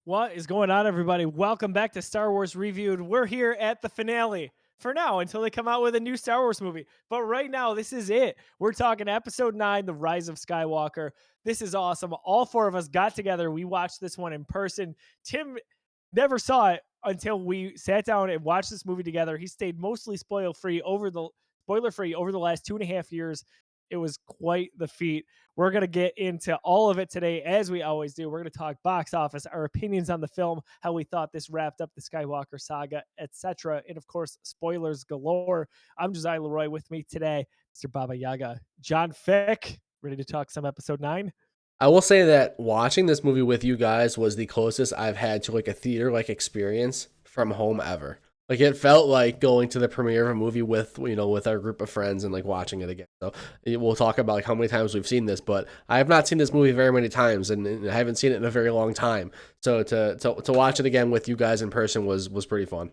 What is going on, everybody? Welcome back to Star Wars Reviewed. We're here at the finale for now until they come out with a new Star Wars movie. But right now, this is it. We're talking episode 9, The Rise of Skywalker. This is awesome. All four of us got together. We watched this one in person. Tim never saw it until we sat down and watched this movie together. He stayed mostly spoiler free over the last 2.5 years. It was quite the feat. We're going to get into all of it today, as we always do. We're going to talk box office, our opinions on the film, how we thought this wrapped up the Skywalker saga, etc. And of course, spoilers galore. I'm Josiah Leroy. With me today, Mr. Baba Yaga, John Fick. Ready to talk some episode 9? I will say that watching this movie with you guys was the closest I've had to like a theater-like experience from home ever. Like it felt like going to the premiere of a movie with our group of friends and like watching it again. So we'll talk about like how many times we've seen this, but I have not seen this movie very many times, and I haven't seen it in a very long time. So to watch it again with you guys in person was pretty fun.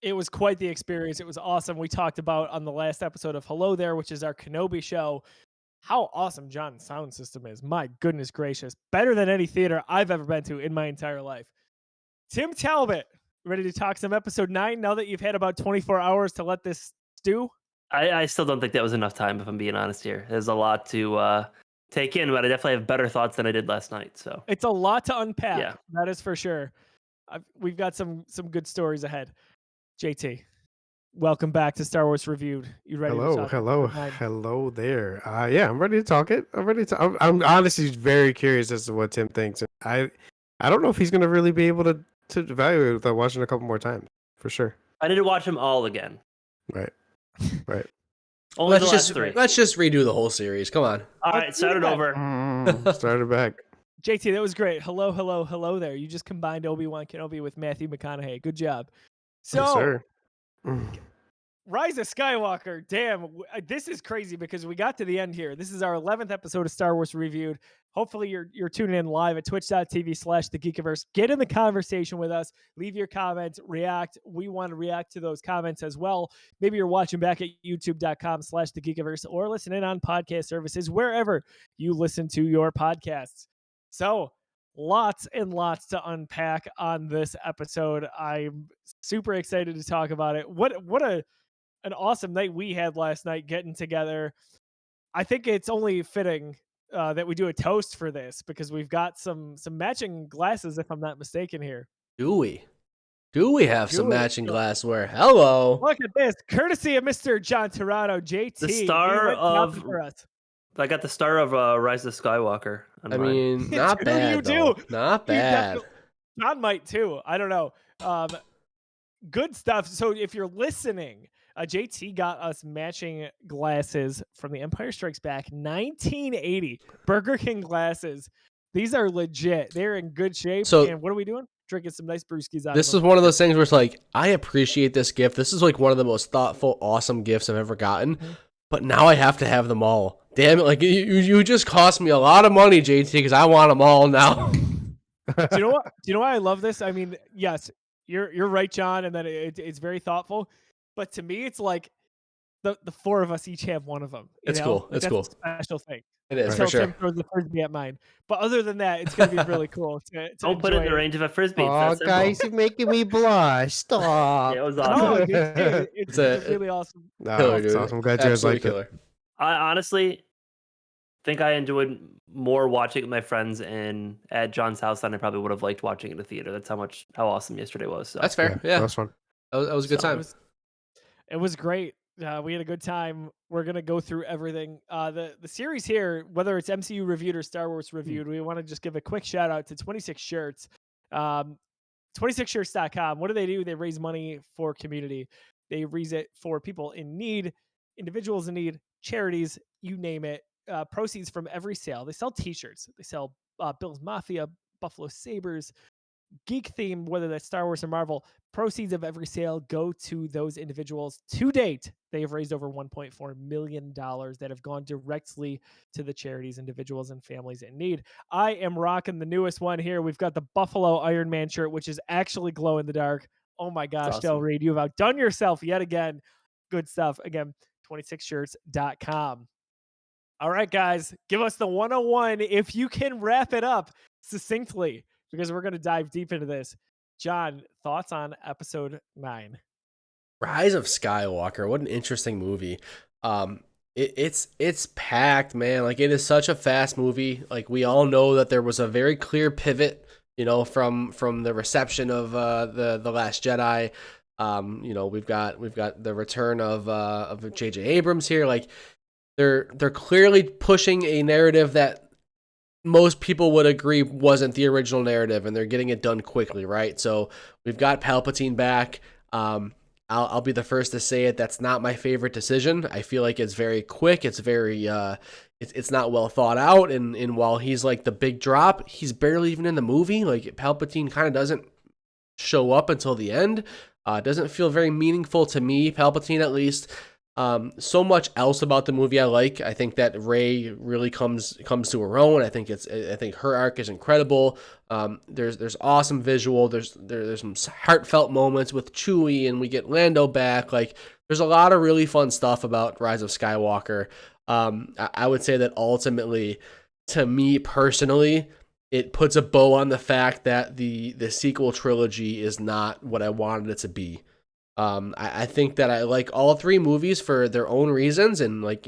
It was quite the experience. It was awesome. We talked about on the last episode of Hello There, which is our Kenobi show, how awesome John's sound system is. My goodness gracious. Better than any theater I've ever been to in my entire life. Tim Talbot, ready to talk some episode 9 now that you've had about 24 hours to let this stew? I still don't think that was enough time, if I'm being honest here. There's a lot to take in, but I definitely have better thoughts than I did last night. So It's a lot to unpack. Yeah. That is for sure. We've got some good stories ahead. JT, welcome back to Star Wars Reviewed. You ready to talk? Hello there. Yeah, I'm ready to talk it. I'm honestly very curious as to what Tim thinks. I don't know if he's gonna really be able to evaluate without watching a couple more times, for sure. I need to watch them all again. Right. Only Let's the last three. just redo the whole series. Come on. All right, start it over. Start it back. JT, that was great. Hello there. You just combined Obi-Wan Kenobi with Matthew McConaughey. Good job. So, Yes, sir. Rise of Skywalker. Damn, this is crazy because we got to the end here. This is our 11th episode of Star Wars Reviewed. Hopefully you're tuning in live at twitch.tv/thegeekiverse. Get in the conversation with us. Leave your comments, react. We want to react to those comments as well. Maybe you're watching back at youtube.com/thegeekiverse or listening on podcast services, wherever you listen to your podcasts. So lots and lots to unpack on this episode. I'm super excited to talk about it. What an awesome night we had last night getting together. I think it's only fitting that we do a toast for this because we've got some matching glasses, if I'm not mistaken here. Do we have some matching glassware? Hello. Look at this, courtesy of Mr. John Torado, JT. The star of for us. I got the star of Rise of Skywalker. I mean, not bad. Not bad. John might too. I don't know. Good stuff. So if you're listening, JT got us matching glasses from The Empire Strikes Back 1980 Burger King glasses. These are legit. They're in good shape. So, and what are we doing? Drinking some nice brewskis out. This is one of those things where it's like, I appreciate this gift. This is like one of the most thoughtful, awesome gifts I've ever gotten. Mm-hmm. But now I have to have them all. Damn it! Like you just cost me a lot of money, JT, because I want them all now. Do you know what? Do you know why I love this? I mean, yes, you're right, John, and that it's very thoughtful. But to me, it's like the four of us each have one of them. It's cool. Like, it's cool. A special thing. It is for sure. Tim throws the frisbee at mine. But other than that, it's gonna be really cool. Don't put it in the range of a frisbee. Oh, guys, you're making me blush. Stop. Yeah, it was awesome. No, it's really awesome. No, it's awesome. I'm glad you guys liked it. I honestly think I enjoyed more watching it with my friends and at John's house than I probably would have liked watching it in the theater. That's how awesome yesterday was. So. That's fair. Yeah. That was fun. That was a good time. It was great. We had a good time. We're gonna go through everything. The series here, whether it's MCU reviewed or Star Wars reviewed, we want to just give a quick shout out to 26 Shirts. 26shirts.com. What do? They raise money for community. They raise it for people in need, individuals in need, charities, you name it. Proceeds from every sale. They sell t-shirts. They sell Bill's Mafia, Buffalo Sabres, geek theme, whether that's Star Wars or Marvel. Proceeds of every sale go to those individuals. To date, they have raised over $1.4 million that have gone directly to the charities, individuals, and families in need. I am rocking the newest one here. We've got the Buffalo Iron Man shirt, which is actually glow in the dark. Oh my gosh, Del Reed, you've outdone yourself yet again. Good stuff. Again, 26shirts.com. All right, guys, give us the 101 if you can wrap it up succinctly. because we're going to dive deep into this. John, thoughts on episode 9? Rise of Skywalker. What an interesting movie. It's packed, man. Like, it is such a fast movie. Like, we all know that there was a very clear pivot, from the reception of the Last Jedi. We've got the return of J.J. Abrams here. Like, they're clearly pushing a narrative that most people would agree wasn't the original narrative, and they're getting it done quickly, right? So we've got Palpatine back. I'll be the first to say it. That's not my favorite decision. I feel like it's very quick. It's very it's not well thought out. And while he's like the big drop, he's barely even in the movie. Like, Palpatine kind of doesn't show up until the end. It doesn't feel very meaningful to me, Palpatine at least. So much else about the movie I like. I think that Rey really comes to her own. I think her arc is incredible. There's awesome visual. There's some heartfelt moments with Chewie, and we get Lando back. Like, there's a lot of really fun stuff about Rise of Skywalker. I would say that ultimately, to me personally, it puts a bow on the fact that the sequel trilogy is not what I wanted it to be. I think that I like all 3 movies for their own reasons, and look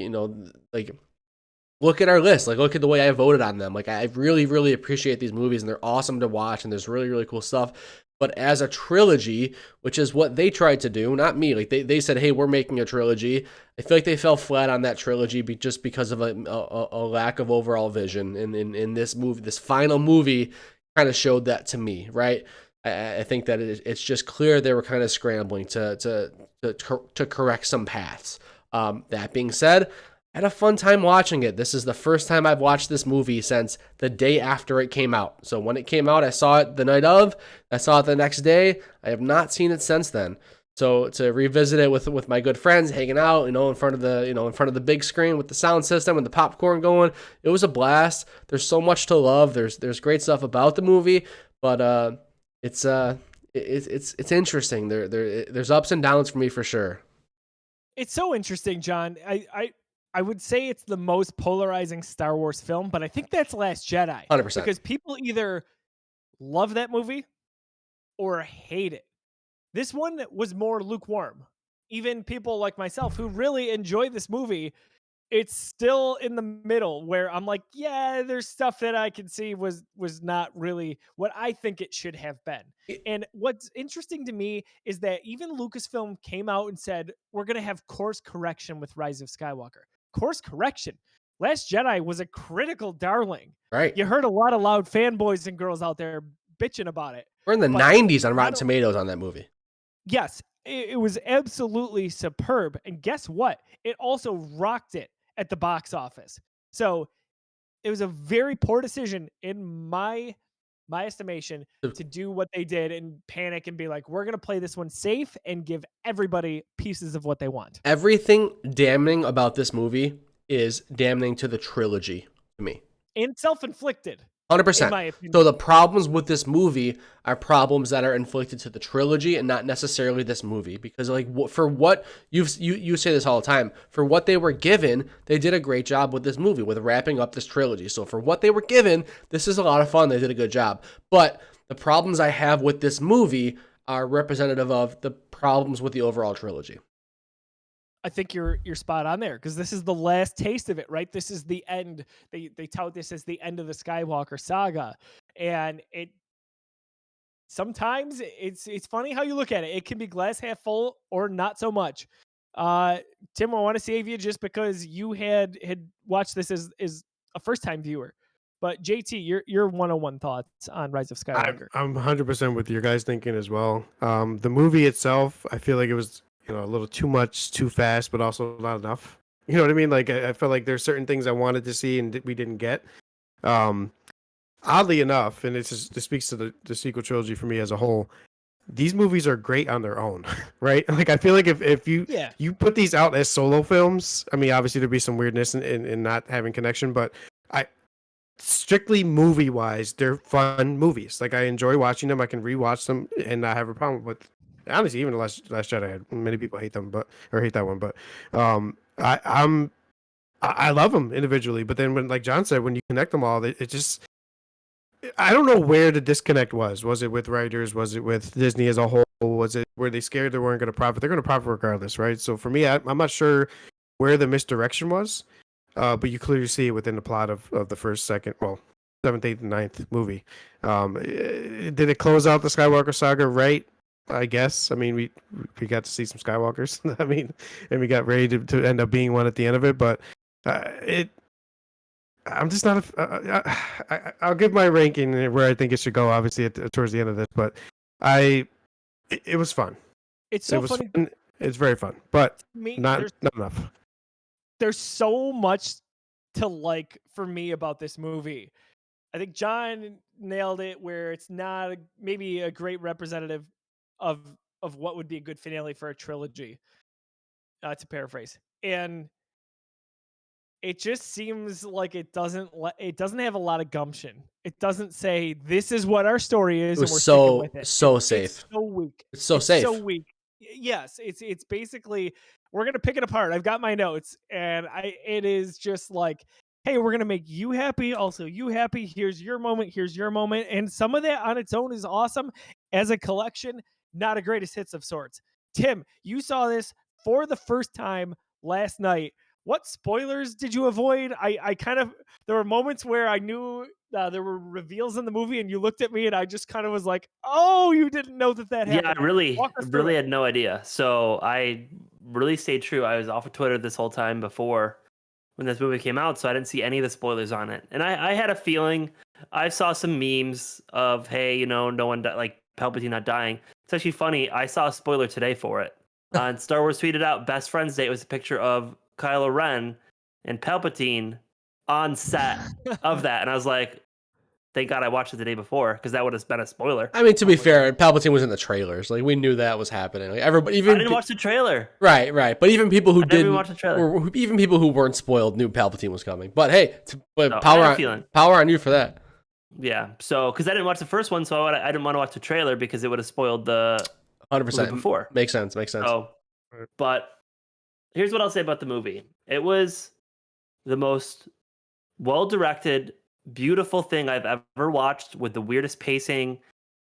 at our list, like, look at the way I voted on them. Like, I really, really appreciate these movies, and they're awesome to watch, and there's really, really cool stuff. But as a trilogy, which is what they tried to do, not me, like they said, hey, we're making a trilogy. I feel like they fell flat on that trilogy just because of a lack of overall vision. And in this movie, this final movie kind of showed that to me, right? I think that it's just clear they were kind of scrambling to correct some paths. That being said, I had a fun time watching it. This is the first time I've watched this movie since the day after it came out. So when it came out, I saw it the night of. I saw it the next day. I have not seen it since then. So to revisit it with my good friends, hanging out, in front of the big screen with the sound system and the popcorn going, it was a blast. There's so much to love. There's great stuff about the movie, but it's interesting. There's ups and downs for me for sure. It's so interesting, John. I would say it's the most polarizing Star Wars film, but I think that's Last Jedi. 100%. Because people either love that movie or hate it. This one was more lukewarm. Even people like myself who really enjoy this movie, it's still in the middle where I'm like, yeah, there's stuff that I can see was not really what I think it should have been. And what's interesting to me is that even Lucasfilm came out and said, we're going to have course correction with Rise of Skywalker. Course correction. Last Jedi was a critical darling. Right. You heard a lot of loud fanboys and girls out there bitching about it. We're in the 90s on Rotten Tomatoes on that movie. Yes, it was absolutely superb. And guess what? It also rocked it at the box office. So it was a very poor decision in my estimation to do what they did and panic and be like, we're going to play this one safe and give everybody pieces of what they want. Everything damning about this movie is damning to the trilogy to me. And self-inflicted. 100%. So the problems with this movie are problems that are inflicted to the trilogy and not necessarily this movie. Because for what you say this all the time, for what they were given, they did a great job with this movie, with wrapping up this trilogy. So for what they were given, this is a lot of fun. They did a good job. But the problems I have with this movie are representative of the problems with the overall trilogy. I think you're spot on there, because this is the last taste of it, right? This is the end. They tout this as the end of the Skywalker Saga, and sometimes it's funny how you look at it. It can be glass half full or not so much. Tim, I want to save you just because you had watched this as a first time viewer. But JT, your 101 thoughts on Rise of Skywalker. I'm 100% with your guys thinking as well. The movie itself, I feel like it was a little too much, too fast, but also not enough. You know what I mean? Like, I felt like there's certain things I wanted to see and we didn't get. Oddly enough, and this speaks to the sequel trilogy for me as a whole, these movies are great on their own, right? Like, I feel like if you put these out as solo films, I mean, obviously there'd be some weirdness in not having connection, but strictly movie-wise, they're fun movies. Like, I enjoy watching them. I can rewatch them and not have a problem with. Honestly, even the Last Jedi, many people hate them, or hate that one. But I love them individually. But then when, like John said, when you connect them all, it just I don't know where the disconnect was. Was it with writers? Was it with Disney as a whole? Was it were they scared they weren't going to profit? They're going to profit regardless, right? So for me, I'm not sure where the misdirection was, but you clearly see it within the plot of the first, second, well, seventh, eighth, and ninth movie. Did it close out the Skywalker saga right? I guess. I mean, we got to see some Skywalkers. I mean, and we got Rey to end up being one at the end of it, but it. I'm just not. I'll give my ranking where I think it should go. Obviously, towards the end of this, but it was fun. It's so funny. Fun. It's very fun, but Me, not enough. There's so much to like for me about this movie. I think John nailed it where it's not maybe a great representative of what would be a good finale for a trilogy, to paraphrase. And it just seems like it doesn't have a lot of gumption. It doesn't say this is what our story is, It was and we're sticking with it. so safe. It's so weak. It's so safe. So weak. Yes, it's basically we're gonna pick it apart. I've got my notes, and it is just like, hey, we're gonna make you happy, also you happy. Here's your moment. Here's your moment, and some of that on its own is awesome. As a collection, not a greatest hits of sorts. Tim, you saw this for the first time last night. What spoilers did you avoid? I kind of, there were moments where I knew there were reveals in the movie and you looked at me and I just kind of was like, oh, you didn't know that happened. Yeah, I really had no idea. So I really stayed true. I was off of Twitter this whole time before when this movie came out, so I didn't see any of the spoilers on it. And I had a feeling, I saw some memes of, hey, you know, no one, like Palpatine not dying. It's actually funny. I saw a spoiler today for it. Star Wars tweeted out, Best Friends Day was a picture of Kylo Ren and Palpatine on set of that, and I was like, thank God I watched it the day before, because that would have been a spoiler. I mean, to be fair, Palpatine was in the trailers. Like, we knew that was happening. Like, everybody, even I didn't watch the trailer. Right. But even people who didn't watch the trailer. even people who weren't spoiled knew Palpatine was coming. But hey, No, power on you for that. Yeah. So, because I didn't watch the first one, so I didn't want to watch the trailer because it would have spoiled the 100% before. Makes sense. So, but here's what I'll say about the movie. It was the most well-directed, beautiful thing I've ever watched, with the weirdest pacing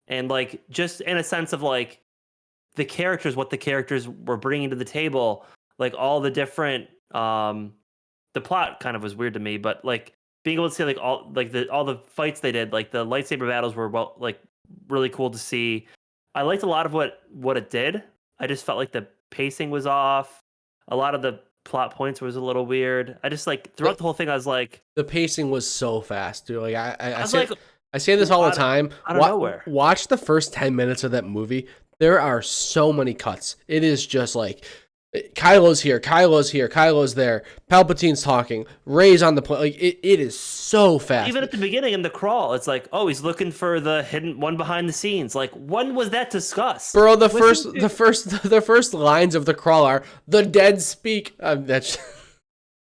and like just in a sense of like the characters, what the characters were bringing to the table, like all the different the plot kind of was weird to me, but like being able to see like all the fights they did, like the lightsaber battles were really cool to see. I liked a lot of what it did. I just felt like the pacing was off. A lot of the plot points was a little weird. I just like throughout the whole thing, I was like, the pacing was so fast, dude. Like I say this out all the time. Out of nowhere. Watch the first 10 minutes of that movie. There are so many cuts. It is just like Kylo's here, Kylo's there, Palpatine's talking, Rey's on the plane. Like it is so fast. Even at the beginning in the crawl, it's like, oh, he's looking for the hidden one behind the scenes. Like, when was that discussed? Bro, the first lines of the crawl are the dead speak. That's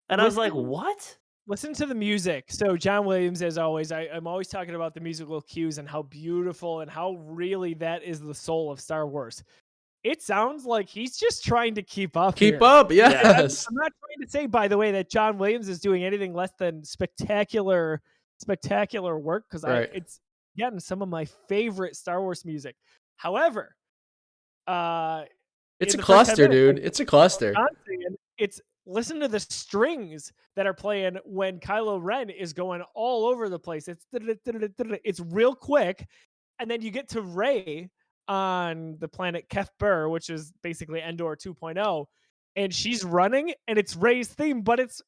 and I was like, what? Listen to the music. So John Williams, as always, I'm always talking about the musical cues and how beautiful and how really that is the soul of Star Wars. It sounds like he's just trying to keep up. Yes. I'm not trying to say, by the way, that John Williams is doing anything less than spectacular work, because it's again some of my favorite Star Wars music. However, it's a cluster, dude. It's a cluster. It's listen to the strings that are playing when Kylo Ren is going all over the place. It's real quick, and then you get to Rey on the planet Kef Bir, which is basically Endor 2.0, and she's running, and it's Rey's theme, but it's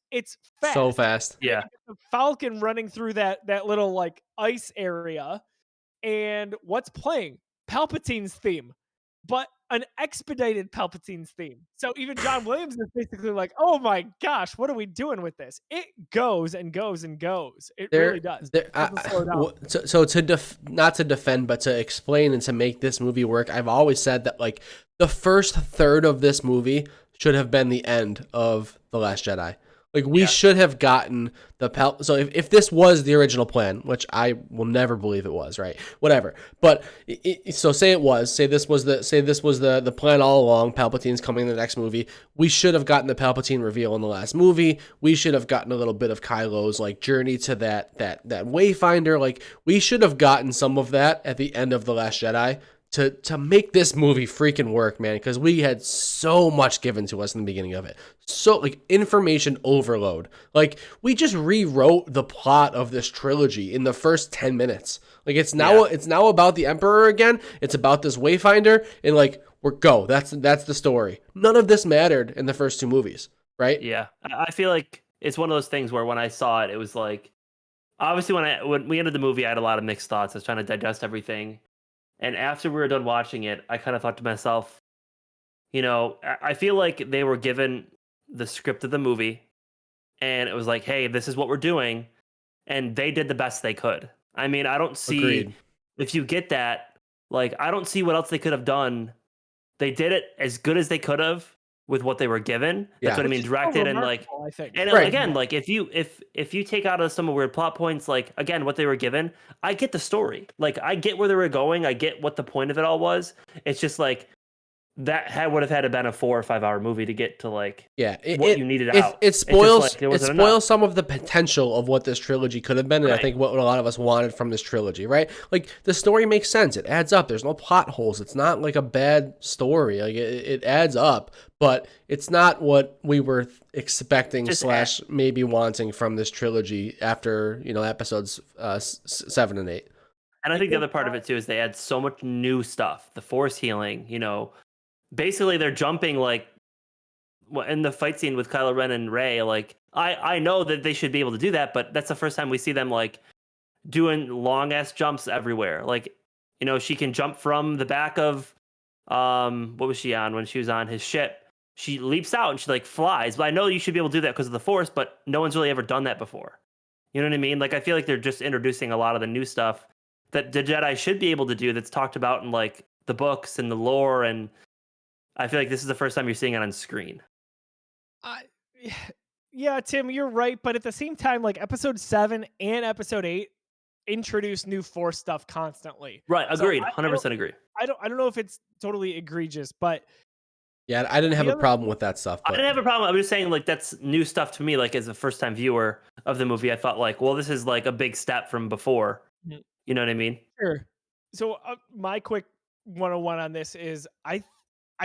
fast. So fast. Yeah. The Falcon running through that little like ice area, and what's playing? Palpatine's theme, but an expedited Palpatine's theme. So even John Williams is basically like, oh my gosh, what are we doing with this? It goes and goes and goes. It really does. So not to defend, but to explain and to make this movie work, I've always said that like the first third of this movie should have been the end of The Last Jedi. Like we should have gotten the so if this was the original plan, which I will never believe it was, right? Whatever. But so say it was, say this was the plan all along. Palpatine's coming in the next movie. We should have gotten the Palpatine reveal in the last movie. We should have gotten a little bit of Kylo's like journey to that Wayfinder. Like we should have gotten some of that at the end of The Last Jedi to make this movie freaking work, man, because we had so much given to us in the beginning of it. So, like, information overload. Like, we just rewrote the plot of this trilogy in the first 10 minutes. Like, it's now about the Emperor again. It's about this Wayfinder, and, like, That's the story. None of this mattered in the first two movies, right? Yeah. I feel like it's one of those things where when I saw it, it was like, obviously when we ended the movie, I had a lot of mixed thoughts. I was trying to digest everything. And after we were done watching it, I kind of thought to myself, I feel like they were given the script of the movie and it was like, hey, this is what we're doing. And they did the best they could. I mean, I don't see, Agreed. if you get that, like, I don't see what else they could have done. They did it as good as they could have with what they were given. That's what I mean, directed and like, I think. and Right. again, like if you take out of some weird plot points, like again, what they were given, I get the story. Like I get where they were going. I get what the point of it all was. It's just like that would have had to been a 4 or 5 hour movie to get to like what you needed out. It spoils It spoils some of the potential of what this trilogy could have been, and I think what a lot of us wanted from this trilogy, right? Like the story makes sense. It adds up. There's no plot holes. It's not like a bad story. Like it adds up, but it's not what we were expecting / maybe wanting from this trilogy after, episodes 7 and 8. And I think the other part of it too is they add so much new stuff. The force healing, basically they're jumping like in the fight scene with Kylo Ren and Rey. Like I know that they should be able to do that, but that's the first time we see them like doing long ass jumps everywhere. Like, she can jump from the back of what was she on when she was on his ship? She leaps out and she like flies. But I know you should be able to do that because of the force, but no one's really ever done that before. You know what I mean? Like I feel like they're just introducing a lot of the new stuff that the Jedi should be able to do that's talked about in like the books and the lore, and I feel like this is the first time you're seeing it on screen. Yeah, Tim, you're right, but at the same time, like episode 7 and episode 8 introduce new force stuff constantly. Right, agreed. So 100% agree. I don't know if it's totally egregious, but yeah, I didn't have a problem with that stuff. But... I didn't have a problem. I'm just saying, like, that's new stuff to me. Like, as a first-time viewer of the movie, I thought, like, well, this is like a big step from before. Mm-hmm. You know what I mean? Sure. So my quick 101 on this is I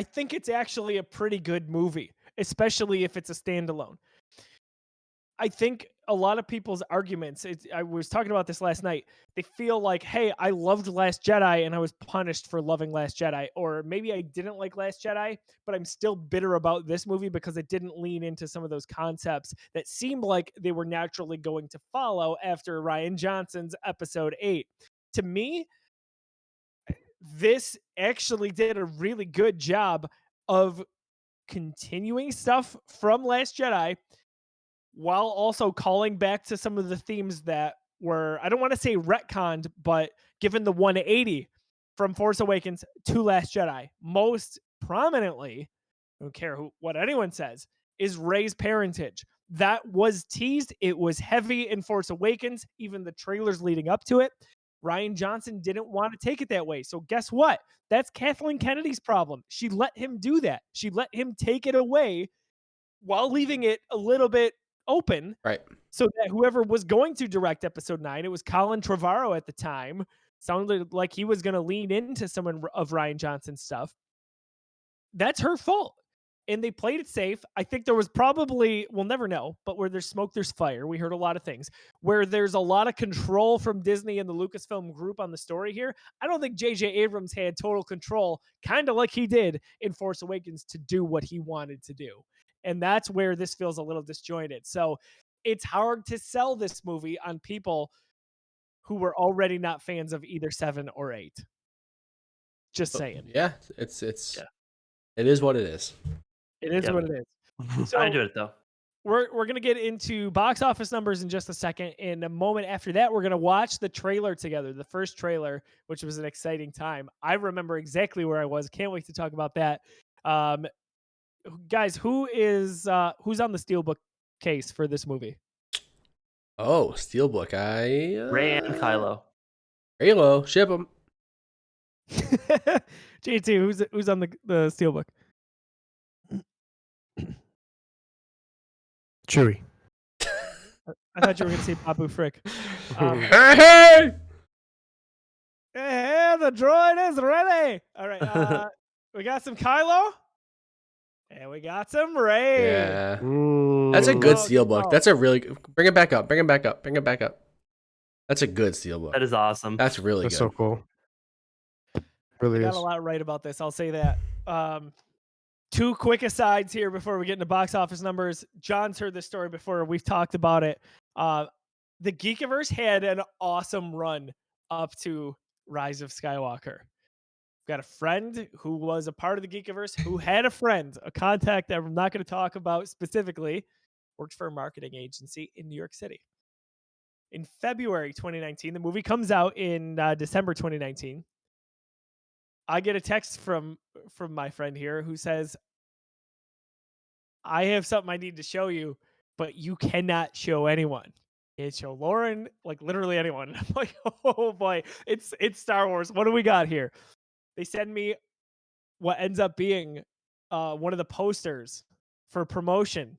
think it's actually a pretty good movie, especially if it's a standalone. I think a lot of people's arguments, I was talking about this last night, they feel like, hey, I loved Last Jedi and I was punished for loving Last Jedi. Or maybe I didn't like Last Jedi, but I'm still bitter about this movie because it didn't lean into some of those concepts that seemed like they were naturally going to follow after Rian Johnson's episode 8. To me, this actually did a really good job of continuing stuff from Last Jedi while also calling back to some of the themes that were, I don't want to say retconned, but given the 180 from Force Awakens to Last Jedi. Most prominently, I don't care what anyone says, is Rey's parentage. That was teased. It was heavy in Force Awakens, even the trailers leading up to it. Rian Johnson didn't want to take it that way. So guess what? That's Kathleen Kennedy's problem. She let him do that. She let him take it away while leaving it a little bit open. Right. So that whoever was going to direct episode 9, it was Colin Trevorrow at the time, sounded like he was going to lean into some of Rian Johnson's stuff. That's her fault. And they played it safe. I think there was probably, we'll never know, but where there's smoke, there's fire. We heard a lot of things. Where there's a lot of control from Disney and the Lucasfilm group on the story here, I don't think J.J. Abrams had total control, kind of like he did in Force Awakens, to do what he wanted to do. And that's where this feels a little disjointed. So it's hard to sell this movie on people who were already not fans of either 7 or 8. Just saying. Yeah, it is what it is. It is what it is. So I enjoyed it though. We're going to get into box office numbers in just a second. In a moment after that, we're going to watch the trailer together, the first trailer, which was an exciting time. I remember exactly where I was. Can't wait to talk about that. Guys, who's on the Steelbook case for this movie? Oh, Steelbook. Ray and Kylo. Halo, ship them. JT, who's on the steelbook? Chewie. I thought you were gonna say Babu Frick. Hey! Hey, the droid is ready. All right, we got some Kylo, and we got some Ray. Yeah, that's a good Steelbook. That's a really bring it back up. Bring it back up. Bring it back up. That's a good Steelbook. That is awesome. That's really That's good. so cool. Really I got is. a lot right about this. I'll say that. Two quick asides here before we get into box office numbers. John's heard this story before. We've talked about it. The Geekiverse had an awesome run up to Rise of Skywalker. Got a friend who was a part of the Geekiverse who had a friend, a contact that I'm not going to talk about specifically, worked for a marketing agency in New York City. In February 2019, the movie comes out in December 2019. I get a text from my friend here who says, I have something I need to show you, but you cannot show anyone. Can't show Lauren, like literally anyone. And I'm like, oh boy, it's Star Wars. What do we got here? They send me what ends up being one of the posters for promotion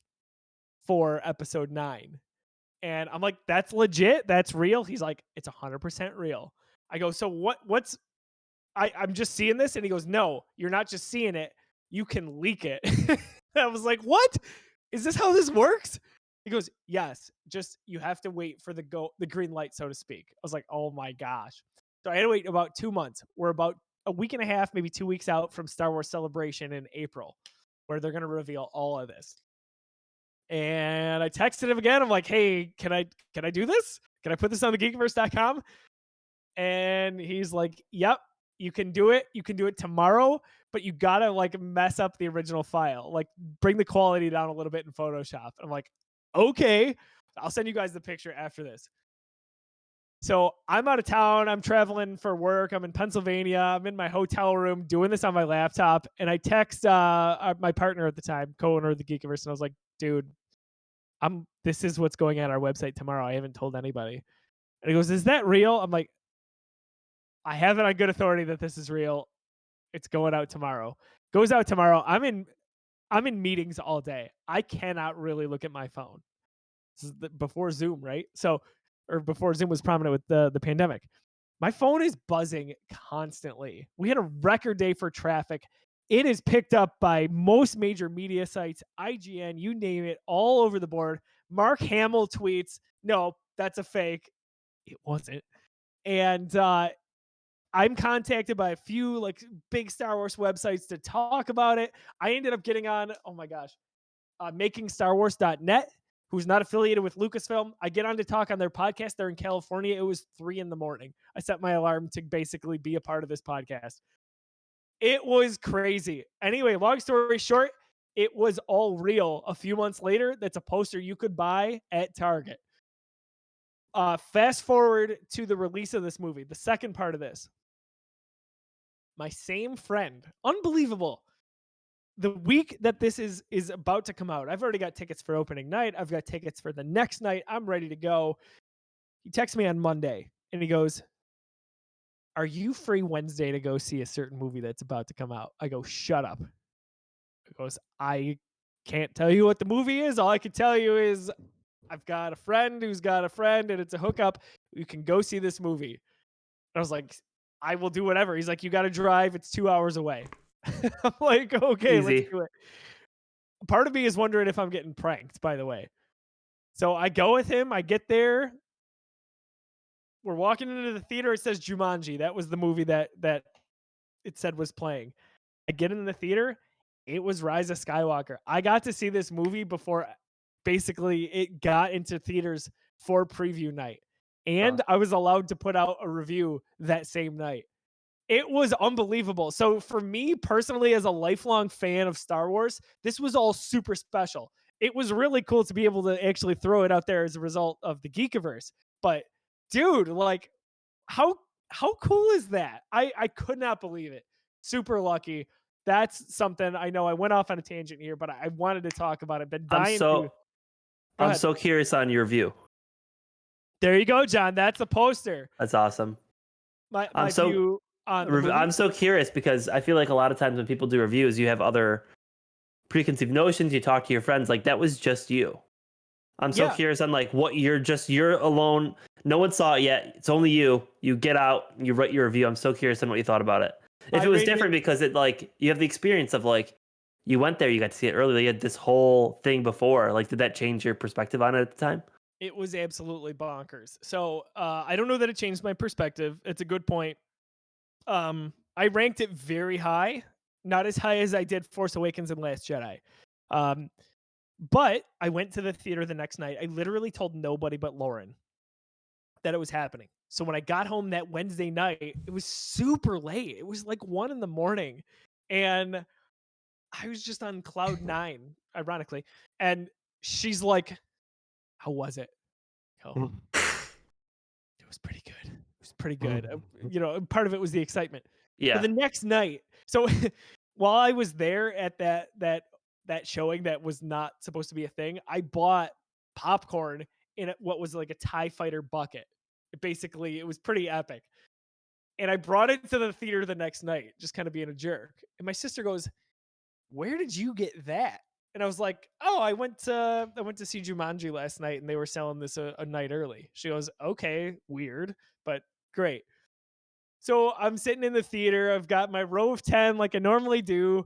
for episode 9. And I'm like, that's legit? That's real? He's like, it's 100% real. I go, so what's I'm just seeing this? And he goes, no, you're not just seeing it. You can leak it. I was like, what? Is this how this works? He goes, yes, just you have to wait for the green light, so to speak. I was like, oh my gosh. So I had to wait about 2 months. We're about a week and a half, maybe 2 weeks out from Star Wars Celebration in April, where they're going to reveal all of this. And I texted him again. I'm like, hey, can I do this? Can I put this on the geekiverse.com? And he's like, yep, you can do it. You can do it tomorrow, but you gotta like mess up the original file, like bring the quality down a little bit in Photoshop. I'm like, okay, I'll send you guys the picture after this. So I'm out of town. I'm traveling for work. I'm in Pennsylvania. I'm in my hotel room doing this on my laptop. And I text my partner at the time, co-owner of the Geekiverse, and I was like, dude, this is what's going on our website tomorrow. I haven't told anybody. And he goes, is that real? I'm like, I have it on good authority that this is real. It's going out tomorrow. Goes out tomorrow. I'm in meetings all day. I cannot really look at my phone. This is before Zoom, right? So, or before Zoom was prominent with the pandemic. My phone is buzzing constantly. We had a record day for traffic. It is picked up by most major media sites, IGN, you name it, all over the board. Mark Hamill tweets, no, that's a fake. It wasn't. And I'm contacted by a few like big Star Wars websites to talk about it. I ended up getting on, oh my gosh, makingstarwars.net, who's not affiliated with Lucasfilm. I get on to talk on their podcast. They're in California. It was 3 a.m. I set my alarm to basically be a part of this podcast. It was crazy. Anyway, long story short, it was all real. A few months later, that's a poster you could buy at Target. Fast forward to the release of this movie, the second part of this. My same friend, unbelievable. The week that this is about to come out, I've already got tickets for opening night. I've got tickets for the next night. I'm ready to go. He texts me on Monday and he goes, are you free Wednesday to go see a certain movie that's about to come out? I go, shut up. He goes, I can't tell you what the movie is. All I can tell you is I've got a friend who's got a friend and it's a hookup. You can go see this movie. And I was like, I will do whatever. He's like, you got to drive. It's 2 hours away. I'm like, okay, Easy. let's do it. Part of me is wondering if I'm getting pranked, by the way. So I go with him. I get there. We're walking into the theater. It says Jumanji. That was the movie that it said was playing. I get in the theater. It was Rise of Skywalker. I got to see this movie before basically it got into theaters for preview night. And I was allowed to put out a review that same night. It was unbelievable. So for me personally, as a lifelong fan of Star Wars, this was all super special. It was really cool to be able to actually throw it out there as a result of the Geekiverse. But dude, like how cool is that? I could not believe it. Super lucky. That's something I know I went off on a tangent here, but I wanted to talk about it. Been dying to. Go I'm ahead. so curious on your view. There you go, John. That's a poster. That's awesome. My I'm so- view on the movie. I'm so curious because I feel like a lot of times when people do reviews, you have other preconceived notions. You talk to your friends, like that was just you. I'm so Yeah. curious on like what you're alone. No one saw it yet. It's only you. You get out, you write your review. I'm so curious on what you thought about it. If I it was rated different because it like you have the experience of like you went there, you got to see it earlier. You had this whole thing before. Like, did that change your perspective on it at the time? It was absolutely bonkers. So I don't know that it changed my perspective. It's a good point. I ranked it very high, not as high as I did Force Awakens and Last Jedi. But I went to the theater the next night. I literally told nobody but Lauren that it was happening. So when I got home that Wednesday night, it was super late. It was like 1 a.m. And I was just on cloud 9, ironically. And she's like, how was it? Oh, it was pretty good. It was pretty good. Part of it was the excitement. Yeah. But the next night, so while I was there at that showing that was not supposed to be a thing, I bought popcorn in what was like a TIE fighter bucket. It was pretty epic. And I brought it to the theater the next night, just kind of being a jerk. And my sister goes, "Where did you get that?" And I was like, "Oh, I went to see Jumanji last night, and they were selling this a night early." She goes, "Okay, weird, but great." So I'm sitting in the theater. I've got my row of 10 like I normally do.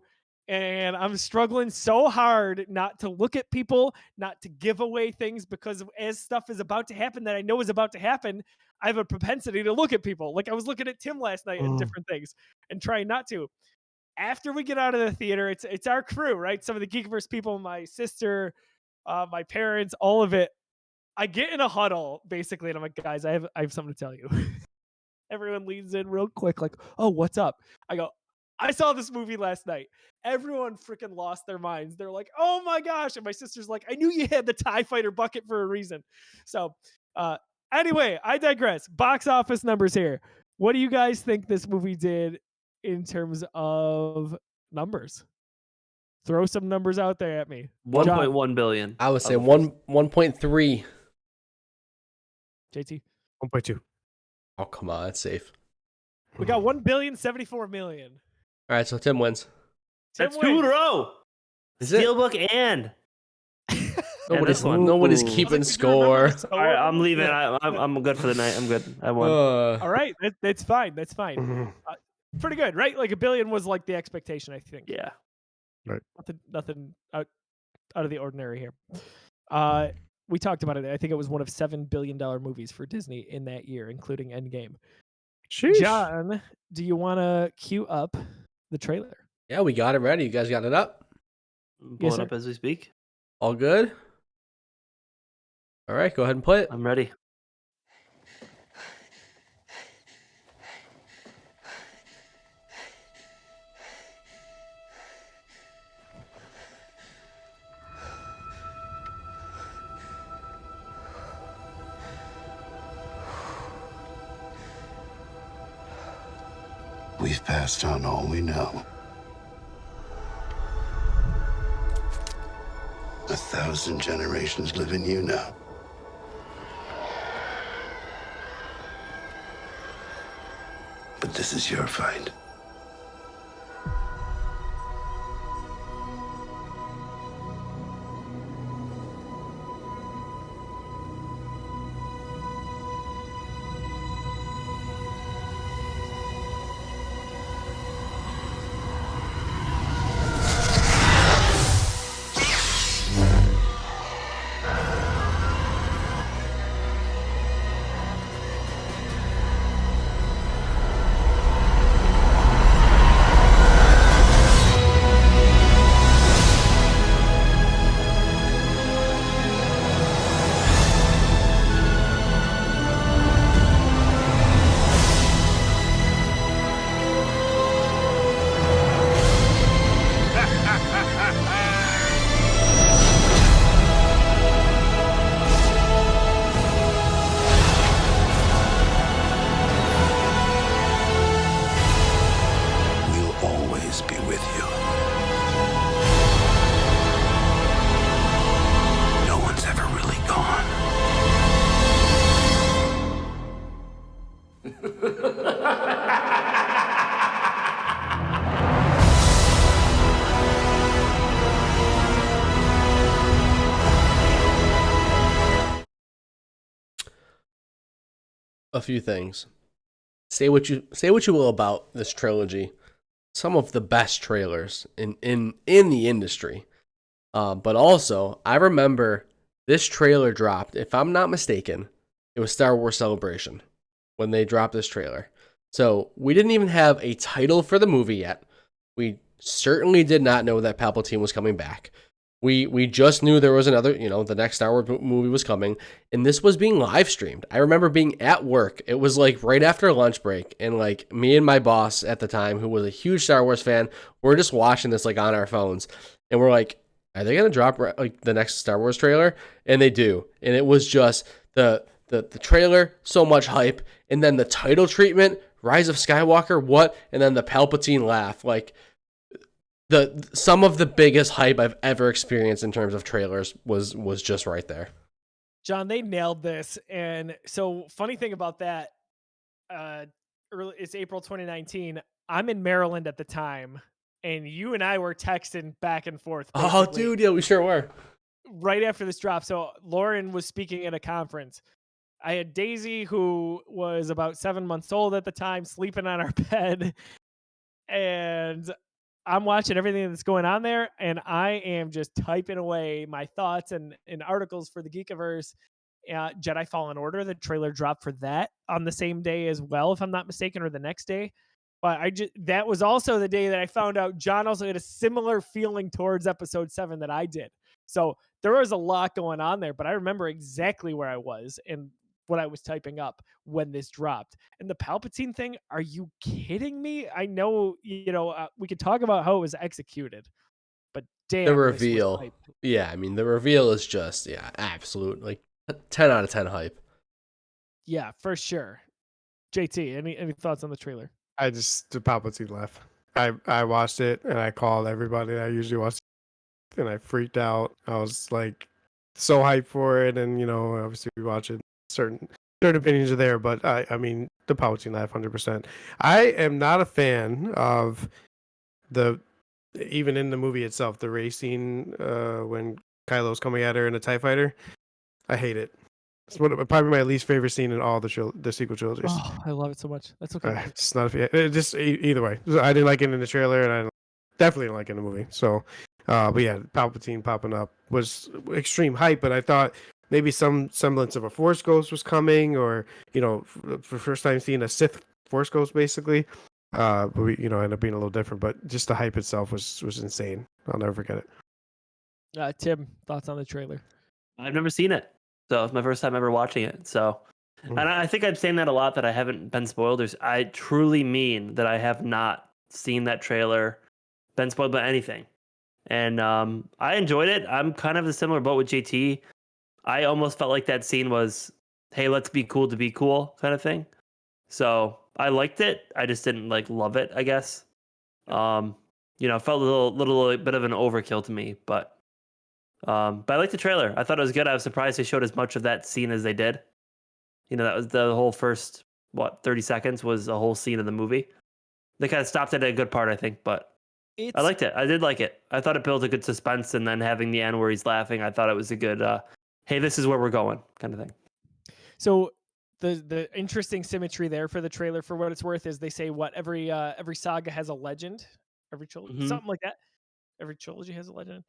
And I'm struggling so hard not to look at people, not to give away things, because as stuff is about to happen that I know is about to happen, I have a propensity to look at people. Like I was looking at Tim last night and different things and trying not to. After we get out of the theater, it's our crew, right? Some of the Geekiverse people, my sister, my parents, all of it. I get in a huddle basically, and I'm like, "Guys, I have something to tell you." Everyone leans in real quick, like, "Oh, what's up?" I go, "I saw this movie last night." Everyone freaking lost their minds. They're like, "Oh my gosh." And my sister's like, "I knew you had the TIE fighter bucket for a reason." So anyway, I digress. Box office numbers here. What do you guys think this movie did in terms of numbers? Throw some numbers out there at me. 1.1 billion. I would say 1.3. JT. 1.2. Oh, come on. That's safe. We got 1,074,000,000. All right, so Tim wins. That's 2 in a row. Is it? Steelbook and Nobody's, this one. nobody's Ooh. keeping score. all right, I'm leaving. I'm good for the night. I'm good. I won. All right, that's fine. That's fine. Mhm. Pretty good, right? Like $1 billion was like the expectation, I think. Yeah. Nothing out of the ordinary here. We talked about it. I think it was one of $7 billion movies for Disney in that year, including Endgame. Sheesh. John, do you want to cue up the trailer? Yeah, we got it ready. You guys got it up? I'm Yes, pulling sir. up as we speak. All good? All right, go ahead and play it. I'm ready. We've passed on all we know. 1,000 generations live in you now. But this is your fight. a few things. Say what you will about this trilogy. Some of the best trailers in the industry. But also, I remember this trailer dropped. If I'm not mistaken, it was Star Wars Celebration when they dropped this trailer. So we didn't even have a title for the movie yet. We certainly did not know that Palpatine was coming back. We just knew there was another, the next Star Wars movie was coming, and this was being live streamed. I remember being at work. It was like right after lunch break, and like me and my boss at the time, who was a huge Star Wars fan, we're just watching this like on our phones, and we're like, are they gonna drop like the next Star Wars trailer? And they do, and it was just the trailer, so much hype, and then the title treatment, Rise of Skywalker, what, and then the Palpatine laugh, like. Some of the biggest hype I've ever experienced in terms of trailers was just right there. John, they nailed this. And so funny thing about that, it's April 2019. I'm in Maryland at the time, and you and I were texting back and forth. Oh, dude, yeah, we sure were. Right after this drop. So Lauren was speaking at a conference. I had Daisy, who was about 7 months old at the time, sleeping on our bed. And I'm watching everything that's going on there, and I am just typing away my thoughts and articles for the Geekiverse. Jedi Fallen Order, the trailer dropped for that on the same day as well, if I'm not mistaken, or the next day. But that was also the day that I found out John also had a similar feeling towards Episode 7 that I did. So there was a lot going on there, but I remember exactly where I was and what I was typing up when this dropped. And the Palpatine thing, are you kidding me? I know, we could talk about how it was executed, but damn, the reveal. Yeah, I mean, the reveal is just, absolute, like 10 out of 10 hype. Yeah, for sure. JT, any thoughts on the trailer? The Palpatine laugh. I watched it and I called everybody I usually watch it, and I freaked out. I was like so hyped for it, and obviously we watch it. Certain opinions are there, but I mean the Palpatine laugh 100%. I am not a fan of even in the movie itself, the race scene when Kylo's coming at her in a TIE fighter. I hate it. It's probably my least favorite scene in all the sequel trilogies. Oh, I love it so much. That's okay. It's not just either way. I didn't like it in the trailer, and I definitely didn't like it in the movie. So, but yeah, Palpatine popping up was extreme hype. But I thought maybe some semblance of a Force Ghost was coming, or for first time seeing a Sith Force Ghost, basically. But we ended up being a little different. But just the hype itself was insane. I'll never forget it. Tim, thoughts on the trailer? I've never seen it, so it's my first time ever watching it. So, and I think I'm saying that a lot, that I haven't been spoiled. I truly mean that I have not seen that trailer, been spoiled by anything. And I enjoyed it. I'm kind of the similar boat with JT. I almost felt like that scene was, hey, let's be cool to be cool kind of thing. So I liked it. I just didn't love it, I guess. It felt a little bit of an overkill to me, but I liked the trailer. I thought it was good. I was surprised they showed as much of that scene as they did. That was the whole first 30 seconds was a whole scene of the movie. They kind of stopped it at a good part, I think, but I liked it. I did like it. I thought it built a good suspense, and then having the end where he's laughing, I thought it was a good, hey, this is where we're going kind of thing. So the interesting symmetry there for the trailer, for what it's worth, is they say every saga has a legend, every trilogy, something like that. Every trilogy has a legend.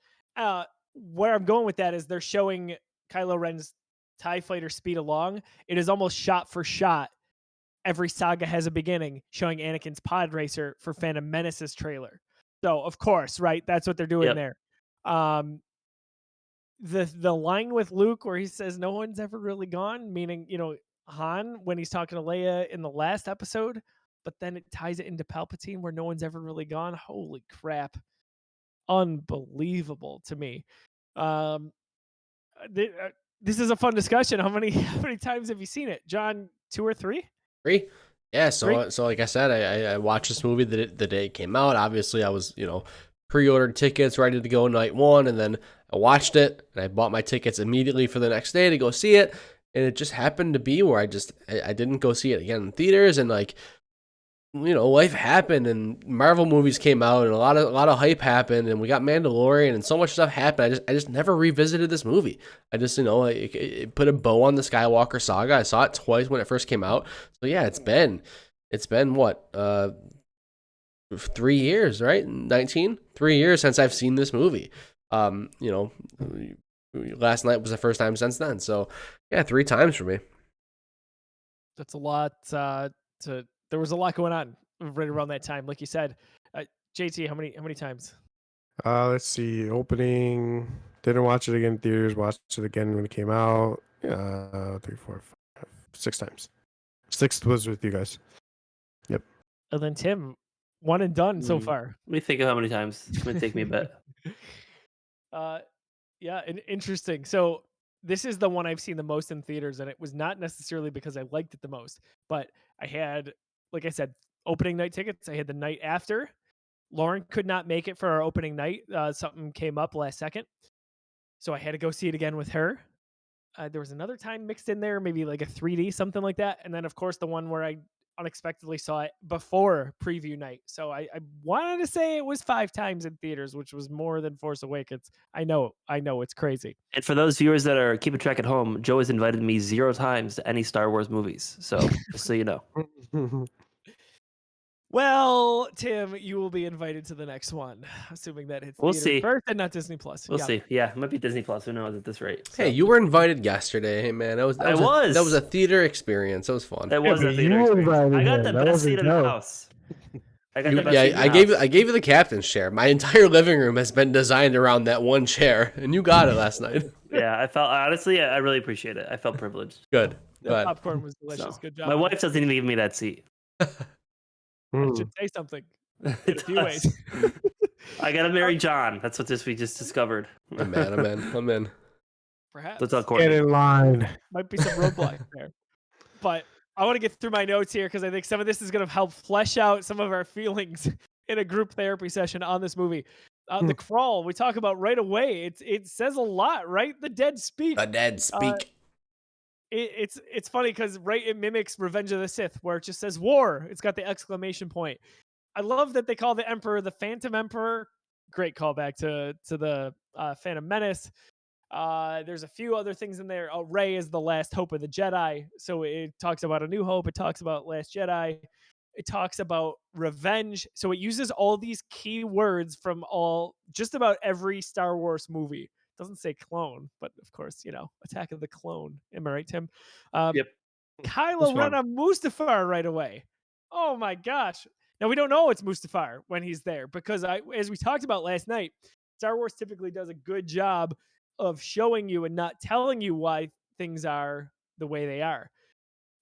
Where I'm going with that is they're showing Kylo Ren's TIE fighter speed along. It is almost shot for shot. Every saga has a beginning, showing Anakin's pod racer for Phantom Menace's trailer. So of course, right, that's what they're doing there. The line with Luke where he says no one's ever really gone, meaning Han when he's talking to Leia in the last episode, but then it ties it into Palpatine where no one's ever really gone. Holy crap. Unbelievable to me. This is a fun discussion. How many times have you seen it, John? 2 or 3? 3. Yeah. So like I said, I watched this movie the day it came out. Obviously, I was pre-ordered tickets, ready to go night 1, and then I watched it and I bought my tickets immediately for the next day to go see it. And it just happened to be where I didn't go see it again in theaters, and life happened and Marvel movies came out and a lot of hype happened and we got Mandalorian and so much stuff happened. I just never revisited this movie. I just, it put a bow on the Skywalker saga. I saw it twice when it first came out. So yeah, it's been what, 3 years, right? 3 years since I've seen this movie. Last night was the first time since then. So yeah, 3 times for me. That's a lot. There was a lot going on right around that time, like you said. JT, how many times? Let's see. Opening. Didn't watch it again in theaters. Watched it again when it came out. 3, 4, 5, 6 times. 6th was with you guys. Yep. And then Tim, one and done so far. Let me think of how many times. It's gonna take me a bit. Yeah, and interesting. So this is the one I've seen the most in theaters, and it was not necessarily because I liked it the most, but I had, like I said, opening night tickets. I had the night after. Lauren could not make it for our opening night. Something came up last second, so I had to go see it again with her. There was another time mixed in there, maybe like a 3D, something like that, and then of course the one where I unexpectedly saw it before preview night. So I wanted to say it was 5 times in theaters, which was more than Force Awakens. I know, it's crazy. And for those viewers that are keeping track at home, Joe has invited me 0 times to any Star Wars movies. So just so you know. Well, Tim, you will be invited to the next one, assuming that hits We'll theaters see. first and not Disney Plus. We'll see. Yeah, it might be Disney Plus. Who knows at this rate? So. Hey, you were invited yesterday. Hey, man, that was a theater experience. That was fun. That was a theater experience. I got the best seat in the house. I gave you the captain's chair. My entire living room has been designed around that one chair, and you got it last night. Yeah, I really appreciate it. I felt privileged. Good. The popcorn was delicious. So, good job. My wife doesn't even give me that seat. I should say something. In a few ways. I gotta marry John. That's what we just discovered. I'm in. Perhaps. Let's talk Get in line. Might be some roadblocks there. But I want to get through my notes here because I think some of this is going to help flesh out some of our feelings in a group therapy session on this movie. The crawl we talk about right away. It says a lot, right? The dead speak. The dead speak. It's funny because it mimics Revenge of the Sith, where it just says war. It's got the exclamation point. I love that they call the Emperor the Phantom Emperor. Great callback to the Phantom Menace. There's a few other things in there. Rey is the last hope of the Jedi. So it talks about A New Hope. It talks about Last Jedi. It talks about revenge. So it uses all these key words from just about every Star Wars movie. Doesn't say clone, but of course, Attack of the Clone. Am I right, Tim? Yep. Kylo Ren on Mustafar right away. Oh my gosh. Now we don't know it's Mustafar when he's there because as we talked about last night, Star Wars typically does a good job of showing you and not telling you why things are the way they are.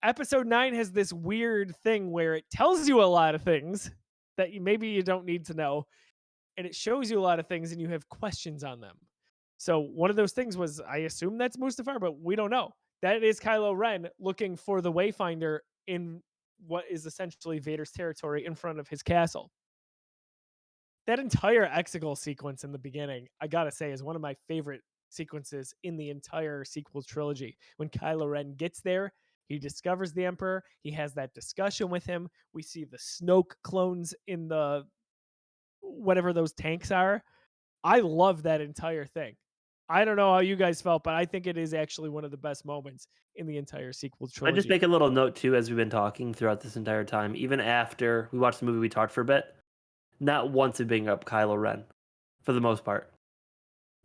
Episode 9 has this weird thing where it tells you a lot of things that maybe you don't need to know, and it shows you a lot of things and you have questions on them. So one of those things was, I assume that's Mustafar, but we don't know. That is Kylo Ren looking for the Wayfinder in what is essentially Vader's territory in front of his castle. That entire Exegol sequence in the beginning, I gotta say, is one of my favorite sequences in the entire sequel trilogy. When Kylo Ren gets there, he discovers the Emperor. He has that discussion with him. We see the Snoke clones in the whatever those tanks are. I love that entire thing. I don't know how you guys felt, but I think it is actually one of the best moments in the entire sequel trilogy. I just make a little note too, as we've been talking throughout this entire time, even after we watched the movie, we talked for a bit. Not once to bring up Kylo Ren, for the most part.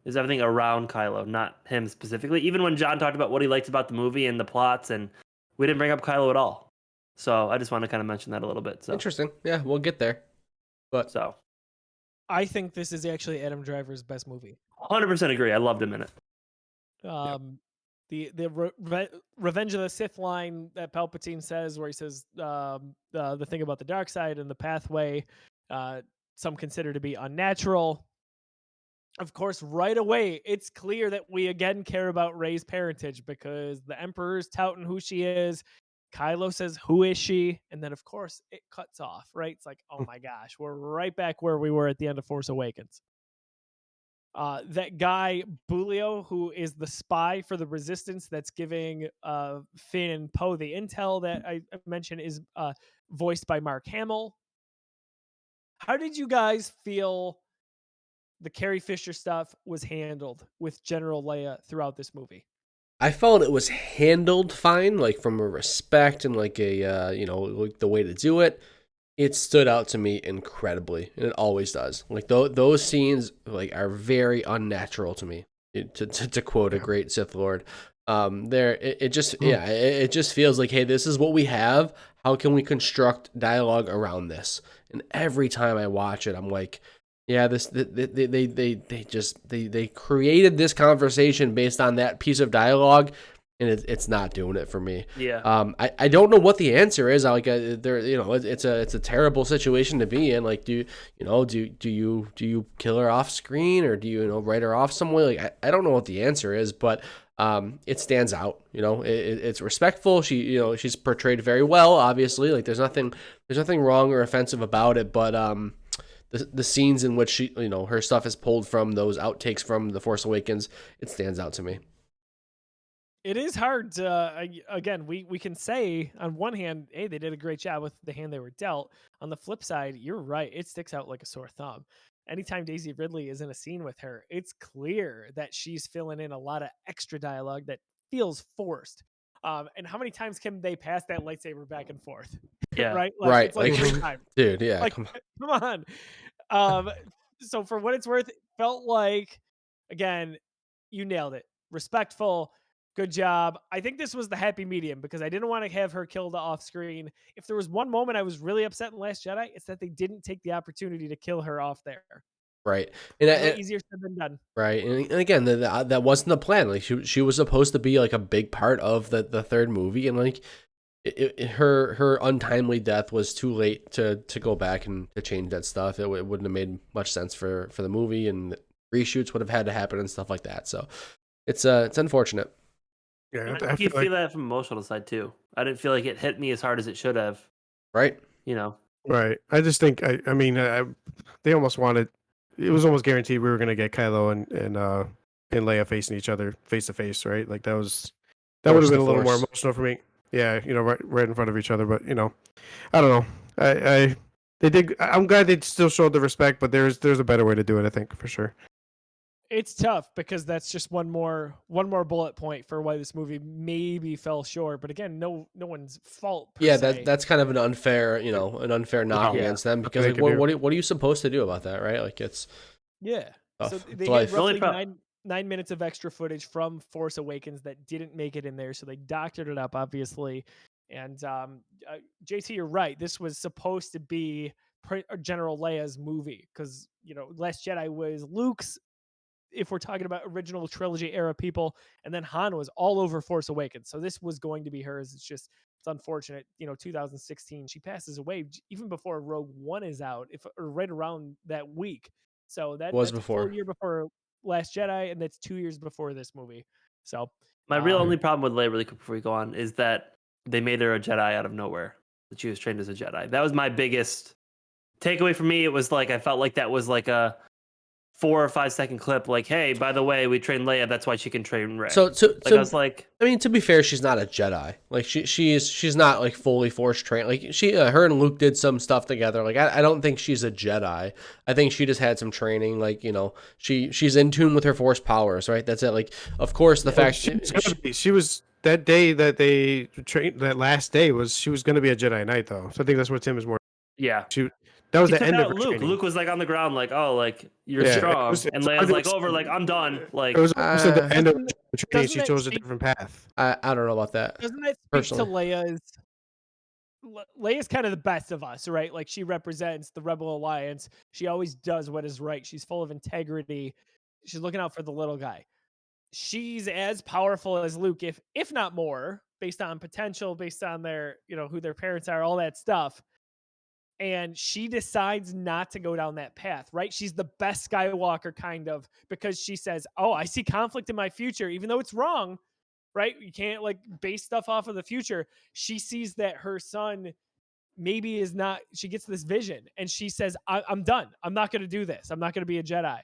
Is everything around Kylo, not him specifically. Even when John talked about what he liked about the movie and the plots, and we didn't bring up Kylo at all. So I just want to kind of mention that a little bit. So. Interesting. Yeah, we'll get there. But I think this is actually Adam Driver's best movie. 100% agree. I loved him in it. The Revenge of the Sith line that Palpatine says, where he says the thing about the dark side and the pathway, some consider to be unnatural. Of course, right away, it's clear that we again care about Rey's parentage because the Emperor's touting who she is. Kylo says, "Who is she?" And then, of course, it cuts off, right? It's like, oh my gosh, we're right back where we were at the end of Force Awakens. That guy, Bulio, who is the spy for the Resistance that's giving Finn and Poe the intel that I mentioned, is voiced by Mark Hamill. How did you guys feel the Carrie Fisher stuff was handled with General Leia throughout this movie? I felt it was handled fine, like from a respect and like a like the way to do it. It stood out to me incredibly, and it always does. Like those scenes like are very unnatural to me. To quote a great Sith Lord, it just feels like, hey, this is what we have. How can we construct dialogue around this? And every time I watch it, I'm like, yeah, they created this conversation based on that piece of dialogue, and it's not doing it for me. Yeah. I don't know what the answer is. It's a terrible situation to be in. Like, do you kill her off screen, or do you write her off some way? Like, I don't know what the answer is, but it stands out. It's respectful. She's portrayed very well. Obviously, like there's nothing wrong or offensive about it, but the scenes in which she, her stuff is pulled from those outtakes from The Force Awakens, it stands out to me. It is hard to, again, we can say on one hand, hey, they did a great job with the hand they were dealt. On the flip side, you're right. It sticks out like a sore thumb. Anytime Daisy Ridley is in a scene with her, it's clear that she's filling in a lot of extra dialogue that feels forced. And how many times can they pass that lightsaber back and forth? Yeah. Right? Right. It's like 3 times. Dude, yeah. Like, come on. So for what it's worth, it felt like, again, you nailed it. Respectful. Good job. I think this was the happy medium because I didn't want to have her killed off screen. If there was one moment I was really upset in Last Jedi, it's that they didn't take the opportunity to kill her off there. Right. And easier said than done. Right. And again, that wasn't the plan. Like she was supposed to be like a big part of the third movie, and like her untimely death was too late to go back and to change that stuff. It wouldn't have made much sense for the movie, and reshoots would have had to happen and stuff like that. So it's unfortunate. Yeah, I think feel that from emotional side too. I didn't feel like it hit me as hard as it should have. Right. Right. I just think they almost wanted. It was almost guaranteed we were going to get Kylo and Leia facing each other face to face, right? Like that would have been a little more emotional for me. Yeah, right in front of each other. But I don't know. They did. I'm glad they still showed the respect, but there's a better way to do it. I think for sure. It's tough because that's just one more bullet point for why this movie maybe fell short. But again, no one's fault. That's kind of an unfair, knock against them because like, what are you supposed to do about that, right? Like it's tough. So they get roughly 9 minutes of extra footage from Force Awakens that didn't make it in there, so they doctored it up, obviously. And JT, you're right. This was supposed to be General Leia's movie because Last Jedi was Luke's. If we're talking about original trilogy era people, and then Han was all over Force Awakens. So this was going to be hers. It's unfortunate. 2016, she passes away even before Rogue One is out, or right around that week. So that's before. A full year before Last Jedi, and that's 2 years before this movie. So my real only problem with Leia, really quick before we go on, is that they made her a Jedi out of nowhere. That she was trained as a Jedi. That was my biggest takeaway for me. It was like I felt like that was like a 4 or 5 second clip, like, hey, by the way, we trained Leia, that's why she can train Rey. So I was like, I mean, to be fair, she's not a Jedi. Like she's not like fully Force trained. Like her and Luke did some stuff together. Like I don't think she's a Jedi. I think she just had some training. Like she's in tune with her Force powers, right? That's it. Like, of course, the fact she was that day that they trained, that last day she was going to be a Jedi Knight though. So I think that's what Tim is more. Yeah. That was the end of her Luke. training. Luke was like on the ground, like, oh, like you're strong, and Leia's like over, like I'm done. Like it was the end of her training. She chose a different path. I don't know about that. Doesn't that speak to Leia's kind of the best of us, right? Like she represents the Rebel Alliance. She always does what is right. She's full of integrity. She's looking out for the little guy. She's as powerful as Luke, if not more, based on potential, based on their, who their parents are, all that stuff. And she decides not to go down that path, right? She's the best Skywalker kind of, because she says, oh, I see conflict in my future, even though it's wrong, right? You can't like base stuff off of the future. She sees that her son maybe is not, she gets this vision and she says, I'm done. I'm not going to do this. I'm not going to be a Jedi.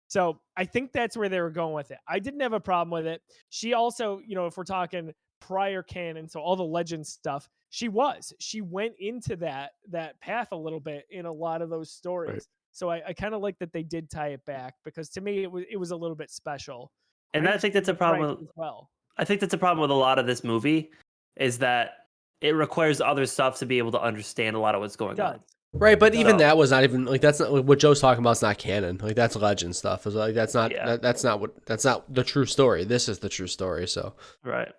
So I think that's where they were going with it. I didn't have a problem with it. She also, if we're talking prior canon, so all the legend stuff, She went into that path a little bit in a lot of those stories. Right. So I kind of like that they did tie it back, because to me it was a little bit special. And I think that's a problem as well. I think that's a problem with a lot of this movie, is that it requires other stuff to be able to understand a lot of what's going on. Right, but even So- that was not even like, that's not like, what Joe's talking about is not canon. Like, that's legend stuff. It's like that's not Yeah. that's not the true story. This is the true story. So Right.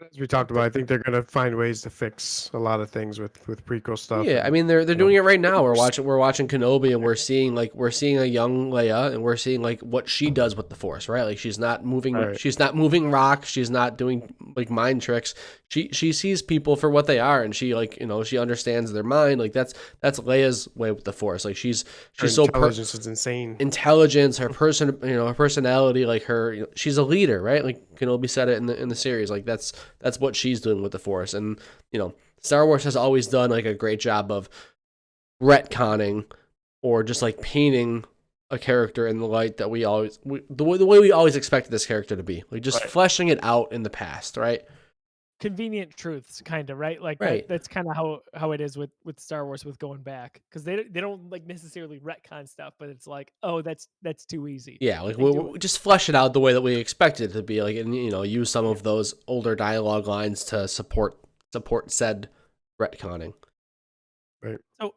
As we talked about, I think they're gonna find ways to fix a lot of things with prequel stuff. yeah, and, I mean they're you doing know, it right now. We're watching Kenobi, and we're seeing a young Leia, and we're seeing like what she does with the Force, right? Like, she's not moving rocks, she's not doing like mind tricks. She sees people for what they are, and she, like, she understands their mind. Like, that's Leia's way with the Force. Like, she's her so intelligence is insane. intelligence, her her personality, like her, she's a leader, right? Like Kenobi said it in the series. Like, that's what she's doing with the Force. And Star Wars has always done like a great job of retconning, or just like painting a character in the light that the way we always expected this character to be, like just fleshing it out in the past, right? Convenient truths, kind of, right? Like Right. that's kind of how it is with Star Wars, with going back, because they don't like necessarily retcon stuff, but it's like, oh, that's too easy. Yeah, like They do we just flesh it out the way that we expected it to be, like, and use some of those older dialogue lines to support said retconning. So,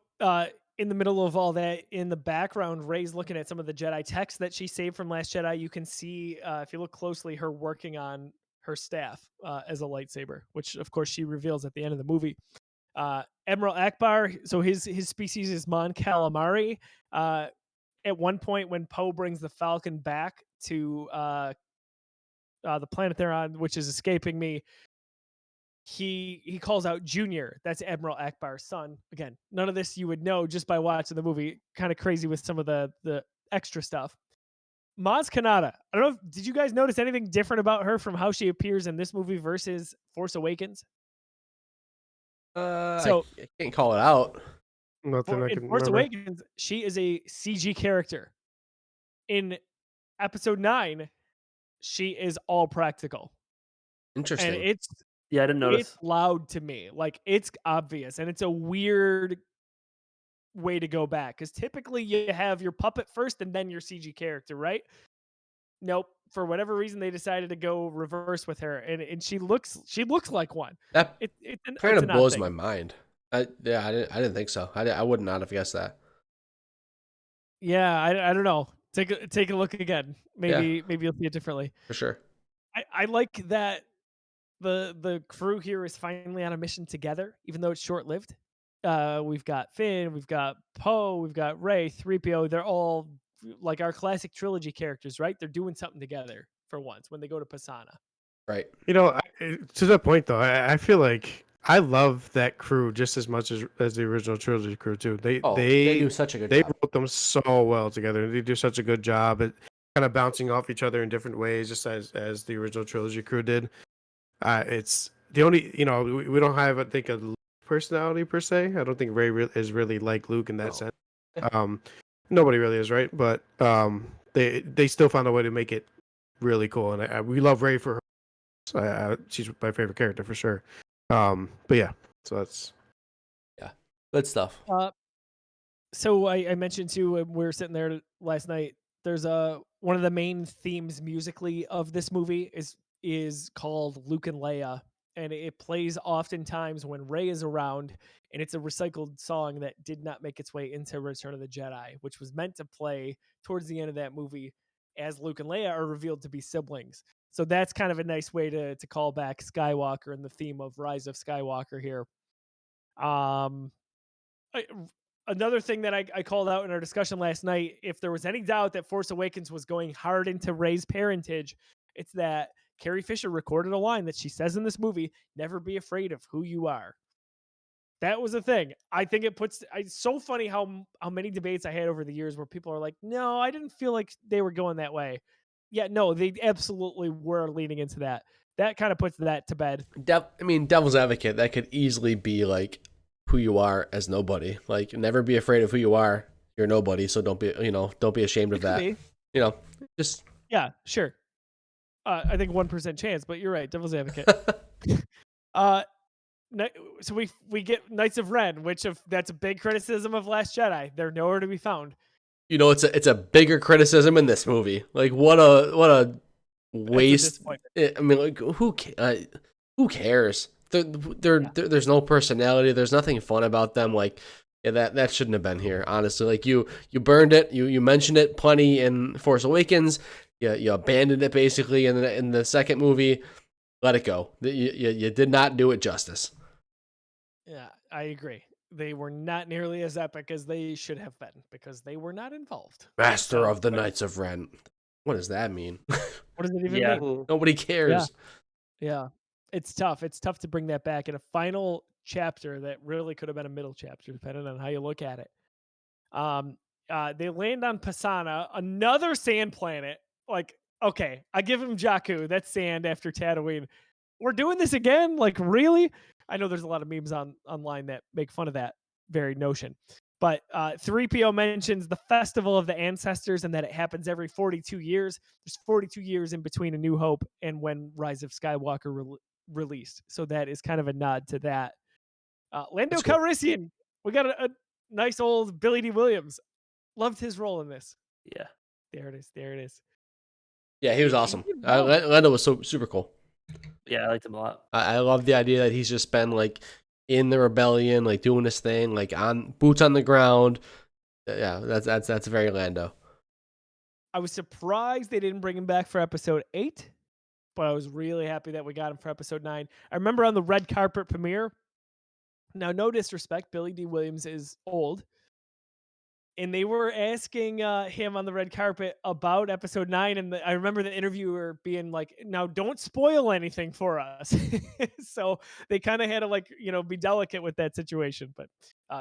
in the middle of all that, in the background, Rey's looking at some of the Jedi texts that she saved from Last Jedi. You can see, if you look closely, her working on her staff as a lightsaber, which of course she reveals at the end of the movie. Admiral Akbar, so his species is Mon Calamari. At one point, when Poe brings the Falcon back to the planet they're on, which is escaping me, he calls out Junior. That's Admiral Akbar's son. Again, none of this you would know just by watching the movie. Kind of crazy with some of the extra stuff. Maz Kanata. I don't know. Did you guys notice anything different about her from how she appears in this movie versus Force Awakens? So I can't call it out. Nothing I in can Force remember. Awakens, she is a CG character. In Episode 9, she is all practical, Interesting. and it's Yeah, I didn't notice. It's loud to me. Like, it's obvious, and it's a weird way to go back, because typically you have your puppet first and then your CG character, right? Nope. For whatever reason, they decided to go reverse with her, and she looks like one. That It's kind it's of an odd blows thing. my mind. I didn't think so. I would not have guessed that. Yeah, I don't know. Take a look again. Maybe you'll see it differently. For sure. I like that the crew here is finally on a mission together, even though it's short lived. We've got Finn, we've got Poe, we've got Rey, 3PO. They're all like our classic trilogy characters, right? They're doing something together for once when they go to Pasana. Right. To that point though, I feel like I love that crew just as much as the original trilogy crew too. They do such a good they job. wrote them so well together. They do such a good job at kind of bouncing off each other in different ways, just as the original trilogy crew did. It's the only we don't have, I think, a Luke personality per se. I don't think Rey is really like Luke in that sense. Nobody really is, right? But they still found a way to make it really cool, and we love Rey for her. She's my favorite character for sure. But yeah, so that's Good stuff. So I mentioned too, when we were sitting there last night, there's one of the main themes musically of this movie is called Luke and Leia, and it plays oftentimes when Rey is around, and it's a recycled song that did not make its way into Return of the Jedi, which was meant to play towards the end of that movie as Luke and Leia are revealed to be siblings. So that's kind of a nice way to call back Skywalker and the theme of Rise of Skywalker here. Another thing that I called out in our discussion last night, if there was any doubt that Force Awakens was going hard into Rey's parentage, it's that Carrie Fisher recorded a line that she says in this movie, "Never be afraid of who you are." That was a thing. I think it's so funny how many debates I had over the years where people are like, no, I didn't feel like they were going that way. Yeah, no, they absolutely were leaning into that. That kind of puts that to bed. Devil's advocate, that could easily be like who you are as nobody. Like, never be afraid of who you are. You're nobody, so don't be ashamed of that. Just yeah, sure. I think 1% chance, but you're right. Devil's advocate. so we get Knights of Ren, which that's a big criticism of Last Jedi. They're nowhere to be found. You know, it's a bigger criticism in this movie. Like what a waste. I mean, like who cares? There's no personality. There's nothing fun about them. Like that shouldn't have been here. Honestly, like you burned it. You mentioned it plenty in Force Awakens. You abandoned it basically in the second movie. Let it go. You did not do it justice. Yeah, I agree. They were not nearly as epic as they should have been because they were not involved. Master of the Knights of Ren. What does that mean? What does it even mean? Nobody cares. Yeah. It's tough. It's tough to bring that back in a final chapter that really could have been a middle chapter, depending on how you look at it. They land on Pisana, another sand planet. Like, okay, I give him Jakku. That's sand after Tatooine. We're doing this again? Like, really? I know there's a lot of memes online that make fun of that very notion. But 3PO mentions the Festival of the Ancestors and that it happens every 42 years. There's 42 years in between A New Hope and when Rise of Skywalker released. So that is kind of a nod to that. Lando Calrissian. We got a nice old Billy D. Williams. Loved his role in this. Yeah. There it is. Yeah, he was awesome. Lando was so super cool. Yeah, I liked him a lot. I love the idea that he's just been like in the rebellion, like doing his thing, like on boots on the ground. Yeah, that's very Lando. I was surprised they didn't bring him back for episode 8, but I was really happy that we got him for episode 9. I remember on the red carpet premiere. Now, no disrespect, Billy D. Williams is old. And they were asking him on the red carpet about episode 9. And I remember the interviewer being like, now don't spoil anything for us. So they kind of had to be delicate with that situation. But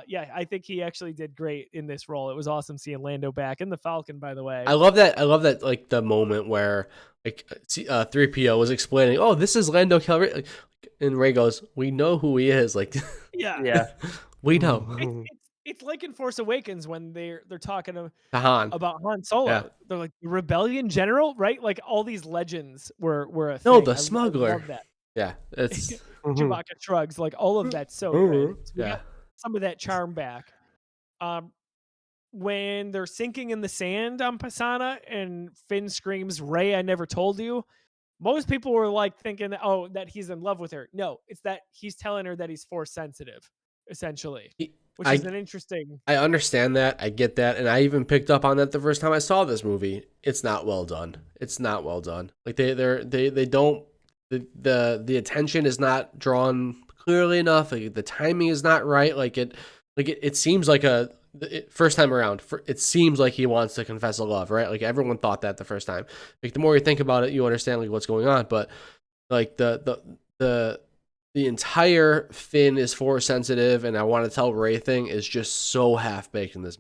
yeah, I think he actually did great in this role. It was awesome seeing Lando back, and the Falcon, by the way. I love that like the moment where like 3PO was explaining, oh, this is Lando Calrissian. And Ray goes, we know who he is. Like, yeah, we know. It's like in Force Awakens when they're talking about Han Solo. Yeah. They're like the Rebellion General, right? Like all these legends were a thing. No, the smuggler. I love that. Yeah, it's Chewbacca shrugs. Like all of that's so good. So we yeah. got some of that charm back. When they're sinking in the sand on Pisana and Finn screams, "Rey, I never told you." Most people were like thinking, that he's in love with her. No, it's that he's telling her that he's Force sensitive, essentially. Which is an interesting. I understand that. I get that. And I even picked up on that the first time I saw this movie. It's not well done. It's not well done. Like they don't, the attention is not drawn clearly enough. Like the timing is not right. It seems like first time around, it seems like he wants to confess a love, right? Like everyone thought that the first time. Like the more you think about it, you understand like what's going on. But like the entire Finn is Force sensitive, and I want to tell Rey thing is just so half baked in this.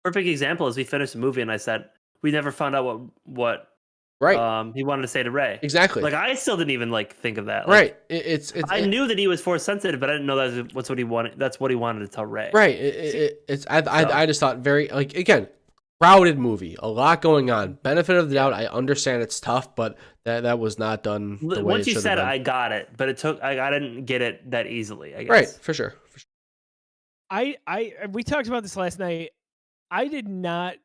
Perfect example is we finished the movie and I said we never found out what right he wanted to say to Rey. Exactly. Like I still didn't even think of that. Right. Like, I knew that he was Force sensitive, but I didn't know that's what he wanted. That's what he wanted to tell Rey. Right. I just thought very again. Crowded movie, a lot going on. Benefit of the doubt, I understand it's tough, but that was not done the way Once it you should said have it, been. I got it, but it took. I didn't get it that easily. I guess. Right, for sure. We talked about this last night. I did not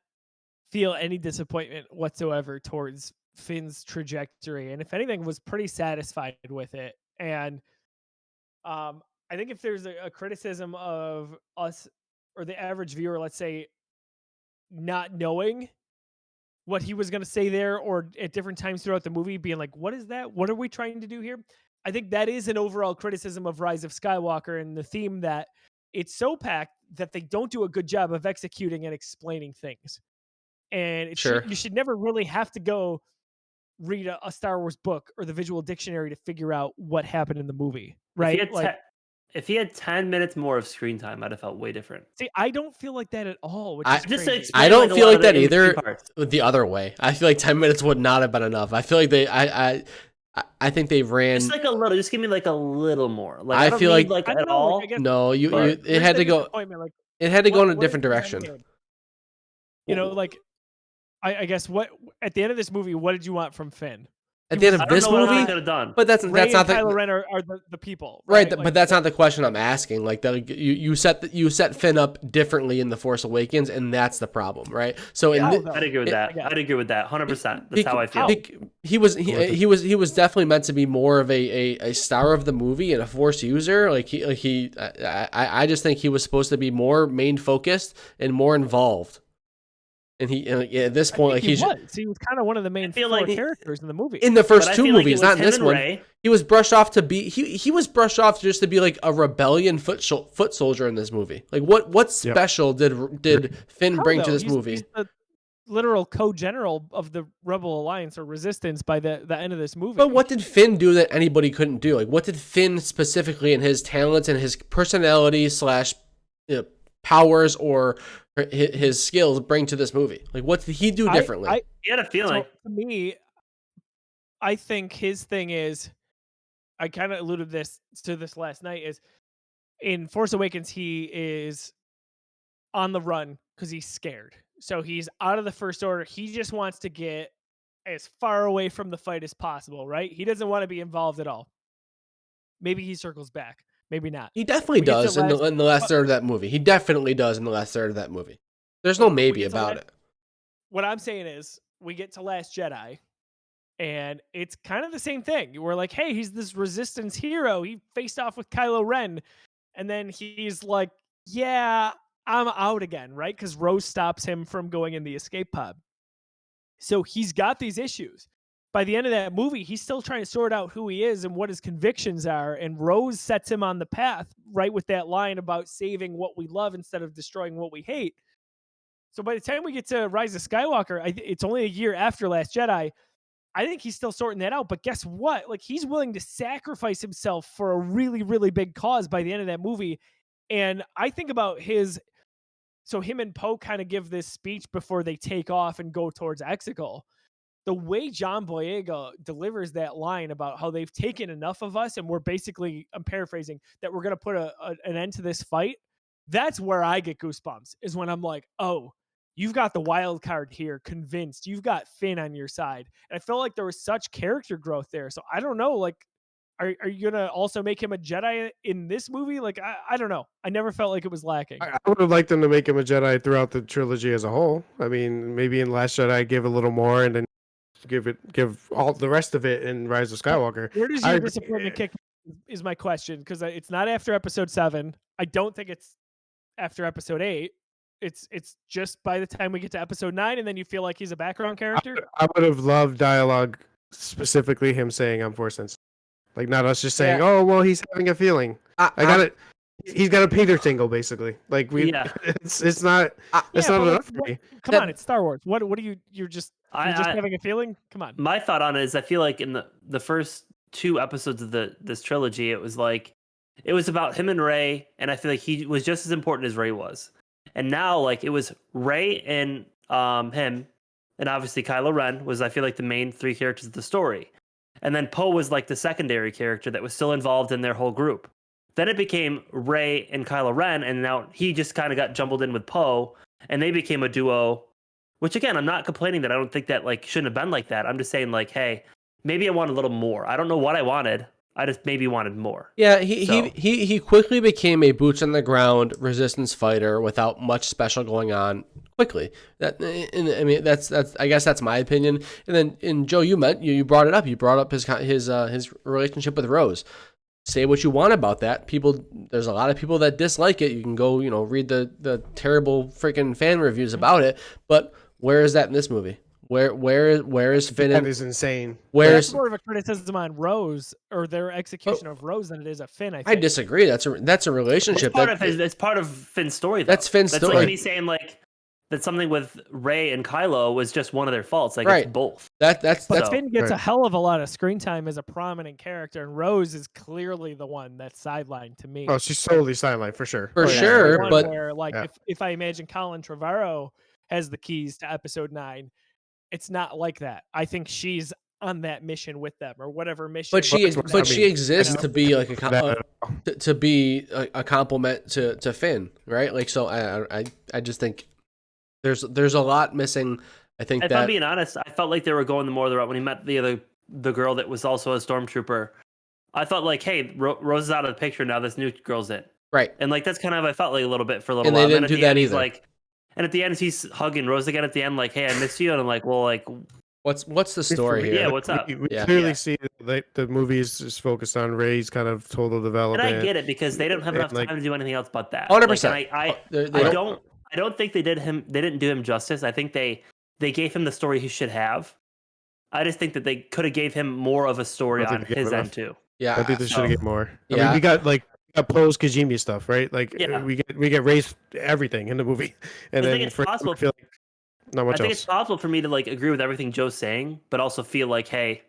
feel any disappointment whatsoever towards Finn's trajectory, and if anything, was pretty satisfied with it. And I think if there's a criticism of us or the average viewer, let's say, not knowing what he was going to say there, or at different times throughout the movie being like, what is that? What are we trying to do here? I think that is an overall criticism of Rise of Skywalker and the theme that it's so packed that they don't do a good job of executing and explaining things. And you should never really have to go read a Star Wars book or the visual dictionary to figure out what happened in the movie, right? If he had 10 minutes more of screen time, I'd have felt way different. See, I don't feel like that at all. Which is crazy. I don't feel like that either. The other way, I feel like 10 minutes would not have been enough. I feel like I think they ran just like a little. Just give me like a little more. Like I feel like at all. No, it had to go. It had to go in a different direction. You know, like I guess what at the end of this movie, what did you want from Finn? at the end of I don't this know what else they movie. could have done. But that's Ray not and the Kylo Ren are the people, right. Like, But that's not the question I'm asking. Like you set Finn up differently in The Force Awakens, and that's the problem, right? So How, in though? I'd agree with that. Again. I'd agree with that. 100%. That's how I feel. he was definitely meant to be more of a star of the movie and a Force user. I just think he was supposed to be more main focused and more involved. And at this point, like he was kind of one of the main feel four like characters in the movie. in the first But I two feel like it movies, was not in him this and one. Rey. He was brushed off to be he was brushed off just to be like a rebellion foot soldier in this movie. Like what special did Finn How, bring though? to this He's movie? the literal co-general of the Rebel Alliance or Resistance by the end of this movie. But what did Finn do that anybody couldn't do? Like what did Finn specifically in his talents and his personality / powers or his skills bring to this movie? Like what did he do differently? He had a feeling. So, to me, I think his thing is, I kind of alluded to this last night, is in Force Awakens, he is on the run because he's scared. So he's out of the First Order. He just wants to get as far away from the fight as possible, right? He doesn't want to be involved at all. Maybe he circles back. Maybe not. He definitely does in the last third of that movie. He definitely does in the last third of that movie. There's no maybe about it. What I'm saying is, we get to Last Jedi, and it's kind of the same thing. We're like, hey, he's this Resistance hero. He faced off with Kylo Ren, and then he's like, yeah, I'm out again, right? Because Rose stops him from going in the escape pod. So he's got these issues. By the end of that movie, he's still trying to sort out who he is and what his convictions are. And Rose sets him on the path, right, with that line about saving what we love instead of destroying what we hate. So by the time we get to Rise of Skywalker, it's only a year after Last Jedi. I think he's still sorting that out. But guess what? Like, he's willing to sacrifice himself for a really, really big cause by the end of that movie. And I think about him and Poe kind of give this speech before they take off and go towards Exegol. The way John Boyega delivers that line about how they've taken enough of us and we're basically, I'm paraphrasing, that we're going to put an end to this fight. That's where I get goosebumps, is when I'm like, oh, you've got the wild card here, convinced. You've got Finn on your side. And I feel like there was such character growth there. So I don't know, like, are you going to also make him a Jedi in this movie? Like, I don't know. I never felt like it was lacking. I would have liked them to make him a Jedi throughout the trilogy as a whole. I mean, maybe in Last Jedi give a little more, and then give all the rest of it in Rise of Skywalker. Where does your disappointment kick is my question, because it's not after episode 7. I don't think it's after episode 8. It's just by the time we get to episode 9, and then you feel like he's a background character. I would have loved dialogue, specifically him saying I'm Force sensitive. Like, not us just saying, oh, well, he's having a feeling. I got it. He's got a Peter tingle, basically. Like, it's not enough for me. Come on, it's Star Wars. What are you're just having a feeling? Come on. My thought on it is, I feel like in the first 2 episodes of this trilogy, it was about him and Rey, and I feel like he was just as important as Rey was. And now, like, it was Rey and him, and obviously Kylo Ren was, I feel like, the main 3 characters of the story. And then Poe was like the secondary character that was still involved in their whole group. Then it became Rey and Kylo Ren, and now he just kind of got jumbled in with Poe, and they became a duo. Which, again, I'm not complaining that I don't think that, like, shouldn't have been like that. I'm just saying, like, hey, maybe I want a little more. I don't know what I wanted. I just maybe wanted more. Yeah, he quickly became a boots on the ground Resistance fighter without much special going on. Quickly, I mean that's I guess that's my opinion. And Joe, you brought it up. You brought up his relationship with Rose. Say what you want about that. There's a lot of people that dislike it. You can go, read the terrible freaking fan reviews about it. But where is that in this movie? Where is Finn? That is insane. That's more of a criticism on Rose or their execution of Rose than it is of Finn. I disagrry. That's a relationship. It's part of Finn's story, though. That's Finn's story. Like me saying, like, that something with Rey and Kylo was just one of their faults. Like, it's both. But Finn gets a hell of a lot of screen time as a prominent character, and Rose is clearly the one that's sidelined to me. Oh, she's totally sidelined for sure. Sure, but where, like, if I imagine Colin Trevorrow has the keys to episode 9, it's not like that. I think she's on that mission with them, or whatever mission. But she exists to be like a compliment to Finn, right? Like, so I just think there's a lot missing. I think if I'm being honest, I felt like they were going more the route when he met the other the girl that was also a stormtrooper. I thought like, hey, Rose is out of the picture now. This new girl's in, Right. and like that's kind of I felt like a little bit for a little And while. they didn't And then do at the that end, he's either. like, and at the end he's hugging Rose again. At the end, like, hey, I miss you, and I'm like, well, like, What's the story here? Yeah, what's up? We Yeah. clearly Yeah. see that the movie is just focused on Rey's kind of total And development. I get it because they don't have enough And, like, time to do anything else but that. 100%. Like, and They I don't think they didn't do him justice. I think they gave him the story he should have. I just think that they could have gave him more of a story I don't on think they gave his enough. end too. Yeah. I think they should have get more. I Yeah. mean, we got Poe's Kajimi stuff, right? Like Yeah. we get Rey's everything in the movie, and I then think it's for him, possible I feel like not I much think else. it's possible for me to like agree with everything Joe's saying, but also feel like, hey,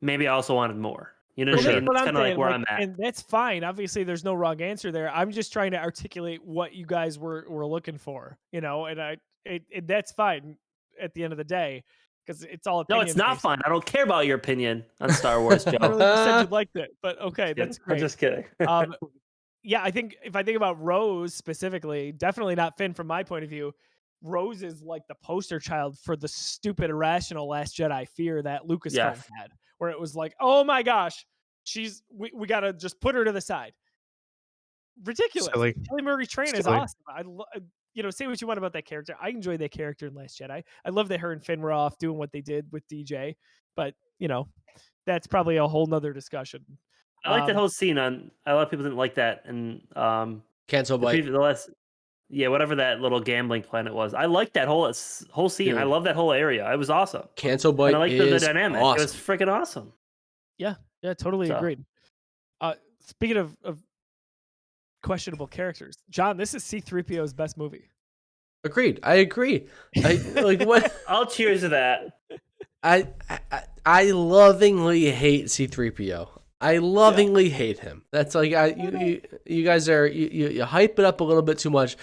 maybe I also wanted more. You know For what I sure. mean? That's That's what kind I'm of like saying, where like, I'm at. and that's fine. Obviously, there's no wrong answer there. I'm just trying to articulate what you guys were looking for, and that's fine at the end of the day because it's all No, opinion. it's not based. fine. I don't care about your opinion on Star Wars, Joe. Really, you said you liked it, but okay, that's I'm great. just kidding. Yeah, I think if I think about Rose specifically, definitely not Finn from my point of view. Rose is like the poster child for the stupid, irrational Last Jedi fear that Lucasfilm Yes. had, where it was like, oh my gosh, we gotta just put her to the side. Ridiculous. Silly. Kelly Marie Tran is Silly. awesome. Say what you want about that character. I enjoyed that character in Last Jedi. I love that her and Finn were off doing what they did with DJ, but that's probably a whole nother discussion. I like that whole scene on. A lot of people didn't like that, and Cancel bite. whatever that little gambling planet was. I liked that whole scene. Dude. I love that whole area. It was awesome. Cancel And bite I like the is dynamic. awesome. It was freaking awesome. Yeah, totally So. agreed. Speaking of questionable characters, John, this is C-3PO's best movie. Agreed. I agree. I like what I'll cheers to that. I lovingly hate C3PO. I lovingly hate him. That's like you guys are you hype it up a little bit too much.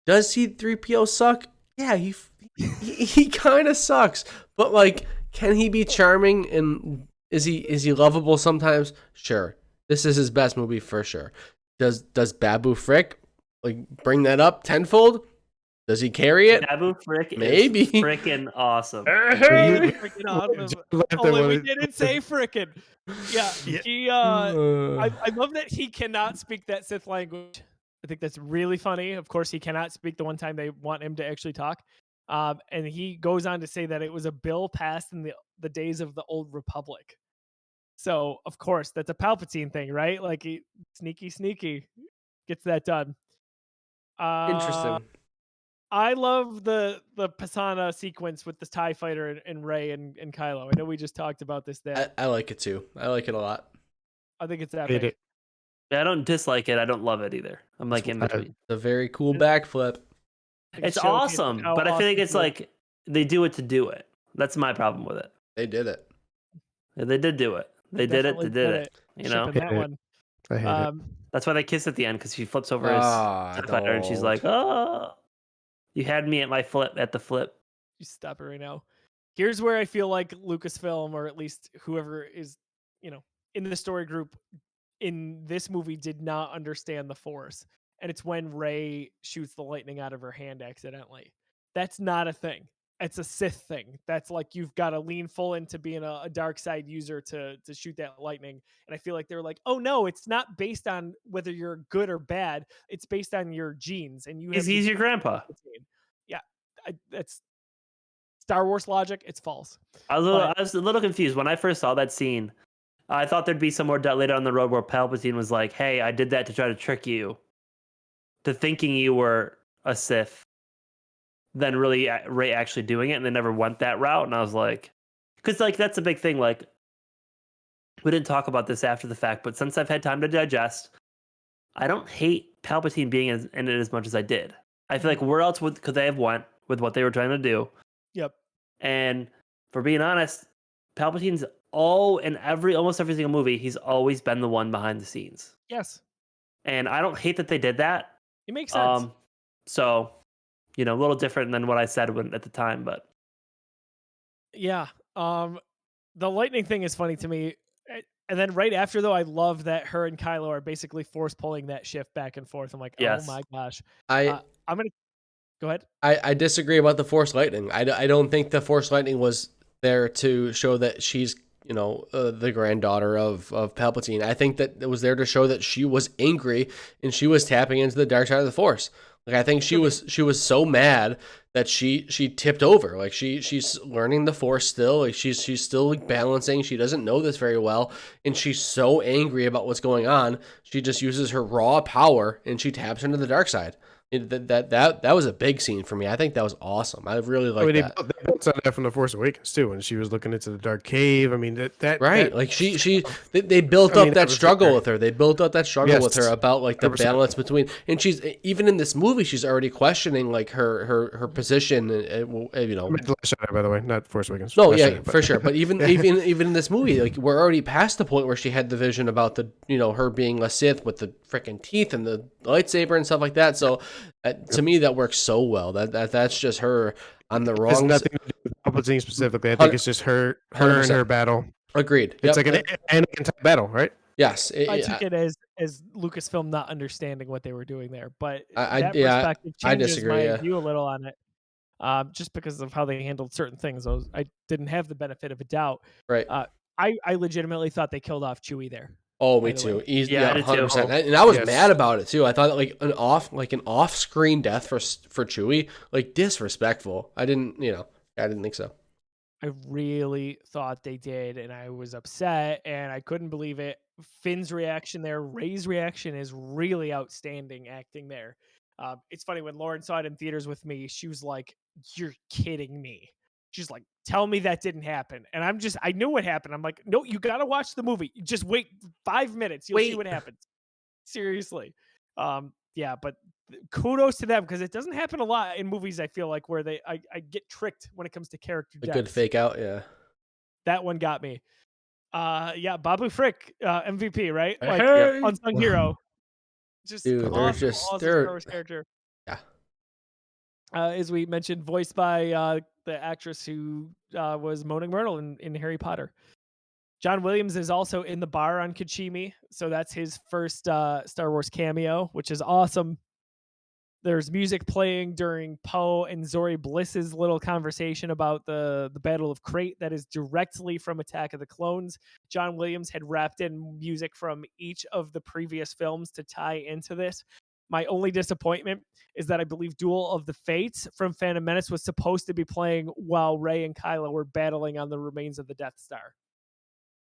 Does C3PO suck? Yeah, he kind of sucks. But like, can he be charming and is he lovable sometimes? Sure. This is his best movie for sure. Does Babu Frick like bring that up tenfold? Does he carry it? Babu Frick Maybe. is freaking awesome. Freaking awesome. Laughed at Only when we it- didn't say frickin'. Yeah, Yeah. he. I love that he cannot speak that Sith language. I think that's really funny. Of course, he cannot speak the one time they want him to actually talk. And he goes on to say that it was a bill passed in the days of the Old Republic. So of course, that's a Palpatine thing, right? Like he sneaky gets that done. Interesting. I love the Pasana sequence with the TIE fighter and Rey and Kylo. I know we just talked about this there. I like it too. I like it a lot. I think it's Hate epic. it. I don't dislike it. I don't love it either. I'm like in between. It's a very cool backflip. Like, It's showcasing awesome, how but I feel like awesome it's he is. like they do it to do it. That's my problem with it. They did it. They did do it. They did it. Definitely They did it. You know, Shipping that Hate it. one. I hate it. that's why they kiss at the end because she flips over his Ah, TIE fighter and she's don't. like, "Oh, you had me at my flip at the flip." You stop it right now. Here's where I feel like Lucasfilm, or at least whoever is, in the story group in this movie, did not understand the Force. And it's when Rey shoots the lightning out of her hand accidentally. That's not a thing. It's a Sith thing. That's like you've got to lean full into being a dark side user to shoot that lightning. And I feel like they're like, oh no, it's not based on whether you're good or bad. It's based on your genes, and you have He's to your grandpa. Yeah, that's Star Wars logic. It's false. I was a little confused when I first saw that scene. I thought there'd be somewhere later on the road where Palpatine was like, "Hey, I did that to try to trick you to thinking you were a Sith." Then really Rey actually doing it, and they never went that route. And I was like, because like that's a big thing. Like we didn't talk about this after the fact, but since I've had time to digest, I don't hate Palpatine being in it as much as I did. I feel like where else could they have went with what they were trying to do? Yep. And for being honest, Palpatine's almost every single movie, he's always been the one behind the scenes. Yes. And I don't hate that they did that. It makes sense. So, a little different than what I said at the time, but Yeah. The lightning thing is funny to me. And then right after, though, I love that her and Kylo are basically force pulling that shift back and forth. I'm like, Yes. oh my gosh. I I'm going to go ahead. I disagree about the Force lightning. I don't think the Force lightning was there to show that she's the granddaughter of Palpatine. I think that it was there to show that she was angry and she was tapping into the dark side of the Force. Like, I think she was so mad that she tipped over. Like, she's learning the Force still. Like, she's still like balancing. She doesn't know this very well, and she's so angry about what's going on. She just uses her raw power and she taps into the dark side. That was a big scene for me. I think that was awesome. I really like that. They built on that from The Force Awakens too, when she was looking into the dark cave. I mean, that right. Like they built up that struggle with her. They built up that struggle with her about like the 100%. Balance between, and she's even in this movie, she's already questioning like her position. Last Jedi, by the way, not Force Awakens. No, Last Jedi, for sure. But even in this movie, like we're already past the point where she had the vision about the her being a Sith with the freaking teeth and the lightsaber and stuff like that. So to me, that works so well. That's just her on the wrong. It has nothing to do with Palpatine specifically. I think it's just her and her battle. Agreed. It's like an Anakin type battle, right? Yes. I took it as Lucasfilm not understanding what they were doing there, but that perspective changes my view a little on it. Just because of how they handled certain things, I didn't have the benefit of a doubt. Right. I legitimately thought they killed off Chewie there. Oh, me too. Yeah, 100%. And I was mad about it too. I thought like an off-screen death for Chewie, like disrespectful. I didn't think so. I really thought they did, and I was upset, and I couldn't believe it. Finn's reaction there, Rey's reaction is really outstanding acting there. It's funny, when Lauren saw it in theaters with me, she was like, "You're kidding me." She's like, "Tell me that didn't happen." And I knew what happened. I'm like, "No, you got to watch the movie. Just wait 5 minutes. You'll see what happens." Seriously. Yeah, but kudos to them, because it doesn't happen a lot in movies, I feel like, where I get tricked when it comes to character deaths. A good fake out, yeah. That one got me. Yeah, Babu Frick, MVP, right? Like, hey! Unsung hero. Just dude, awesome Star Wars character. Yeah. As we mentioned, voiced by the actress who was Moaning Myrtle in Harry Potter. John Williams is also in the bar on Kichimi, so that's his first Star Wars cameo, which is awesome. There's music playing during Poe and Zori Bliss's little conversation about the Battle of Crate that is directly from Attack of the Clones. John Williams had wrapped in music from each of the previous films to tie into this. My only disappointment is that I believe Duel of the Fates from Phantom Menace was supposed to be playing while Rey and Kylo were battling on the remains of the Death Star.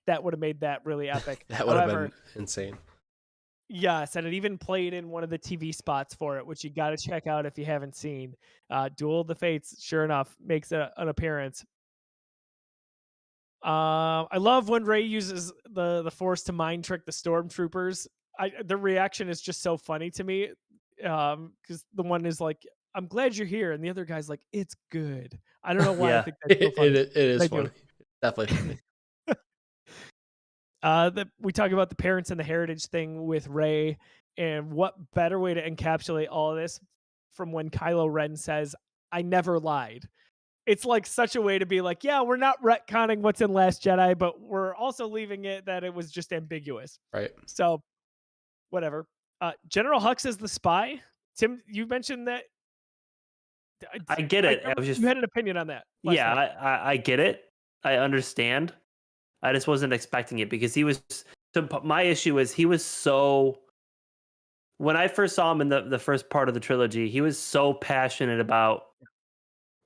That would have made that really epic. That would have been insane. Yes, and it even played in one of the TV spots for it, which you got to check out if you haven't seen. Duel of the Fates, sure enough, makes an appearance. I love when Rey uses the Force to mind trick the stormtroopers. The reaction is just so funny to me, because the one is like, "I'm glad you're here," and the other guy's like, "It's good." I don't know why I think that's so funny. It is funny. Definitely funny. We talk about the parents and the heritage thing with Rey, and what better way to encapsulate all of this from when Kylo Ren says, "I never lied." It's like such a way to be like, yeah, we're not retconning what's in Last Jedi, but we're also leaving it that it was just ambiguous. Right. So whatever. General Hux is the spy. Tim, you mentioned that. I get it. You had an opinion on that. Yeah, I get it. I understand. I just wasn't expecting it, because he was. So my issue is he was so. When I first saw him in the first part of the trilogy, he was so passionate about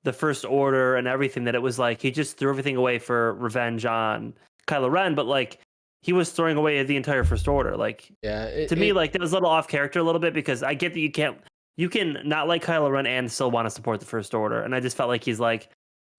the First Order and everything that it was like he just threw everything away for revenge on Kylo Ren, but like he was throwing away the entire First Order. Like, to me, like that was a little off character a little bit, because I get that you can not like Kylo Ren and still want to support the First Order, and I just felt like he's like,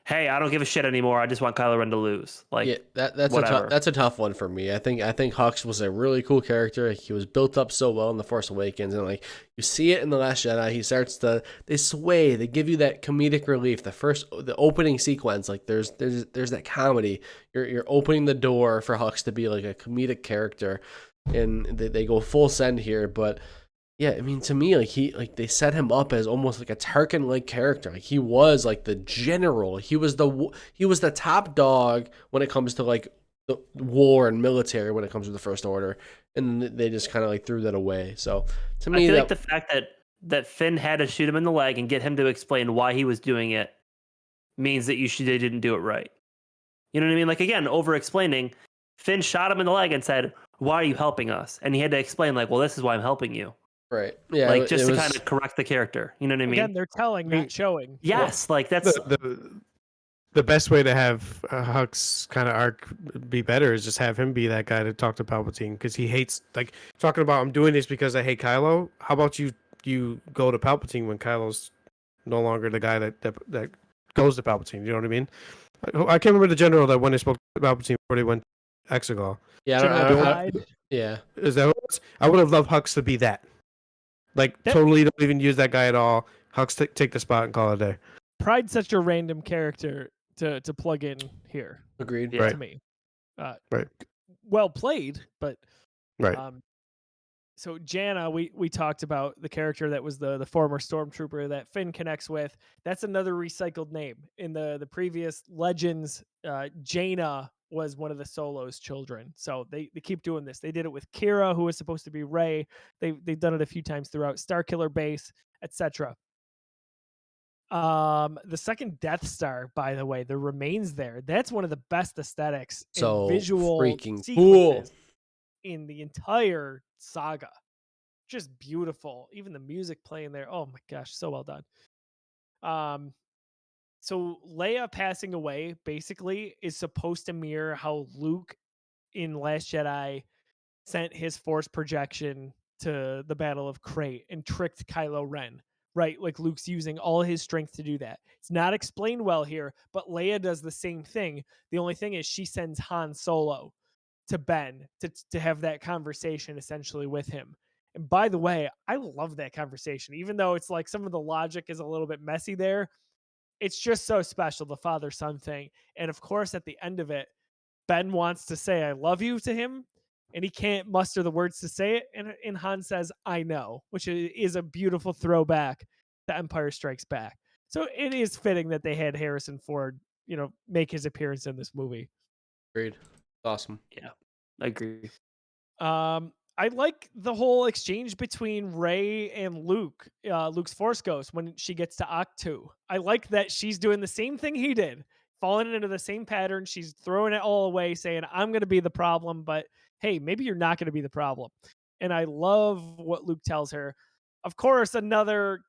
hey, I don't give a shit anymore. I just want Kylo Ren to lose. Like, yeah, that's a tough one for me. I think Hux was a really cool character. He was built up so well in The Force Awakens, and like you see it in The Last Jedi, he starts to sway. They give you that comedic relief. The opening sequence, like there's that comedy. You're opening the door for Hux to be like a comedic character, and they go full send here, but. Yeah, I mean, to me, like they set him up as almost like a Tarkin-like character. Like he was like the general. He was the top dog when it comes to like the war and military when it comes to the First Order, and they just kind of like threw that away. So to me, I feel like the fact that Finn had to shoot him in the leg and get him to explain why he was doing it means that they didn't do it right. You know what I mean? Like, again, over explaining. Finn shot him in the leg and said, "Why are you helping us?" And he had to explain, like, "Well, this is why I'm helping you." Right. Yeah. Like, just it to was kind of correct the character. You know what I mean? Again, they're telling, not showing. Yes, like that's the best way to have Hux kind of arc be better is just have him be that guy to talk to Palpatine, because he hates, like, talking about, I'm doing this because I hate Kylo. How about you go to Palpatine when Kylo's no longer the guy that goes to Palpatine? You know what I mean? I can't remember the general that when they spoke to Palpatine before they went to Exegol. yeah. General I, Hyde. yeah. Is that what it was? I would have loved Hux to be that. Like, That- totally don't even use that guy at all. Hux take the spot and call it a day. Pride's such a random character to plug in here. Agreed. Yeah. To me. Right. Well played, but Right. So Jannah, we talked about the character that was the former stormtrooper that Finn connects with. That's another recycled name. In the previous Legends, Jaina was one of the Solo's children. So they keep doing this. They did it with Kira, who was supposed to be Rey. They've done it a few times throughout Starkiller Base, etc. The second Death Star, by the way, the remains there. That's one of the best aesthetics So and visual freaking sequences cool. in the entire saga. Just beautiful. Even the music playing there. Oh my gosh, so well done. So Leia passing away basically is supposed to mirror how Luke in Last Jedi sent his force projection to the Battle of Crate and tricked Kylo Ren, right? Like Luke's using all his strength to do that. It's not explained well here, but Leia does the same thing. The only thing is she sends Han Solo to Ben to have that conversation essentially with him. And by the way, I love that conversation, even though it's like some of the logic is a little bit messy there. It's just so special, the father-son thing. And of course, at the end of it, Ben wants to say I love you to him, and he can't muster the words to say it. And Han says, I know, which is a beautiful throwback to Empire Strikes Back. So it is fitting that they had Harrison Ford, make his appearance in this movie. Agreed. Awesome. yeah, I agree. I like the whole exchange between Rey and Luke, Luke's Force Ghost, when she gets to Octu. I like that she's doing the same thing he did, falling into the same pattern. She's throwing it all away, saying, I'm going to be the problem, but hey, maybe you're not going to be the problem. And I love what Luke tells her. Of course, another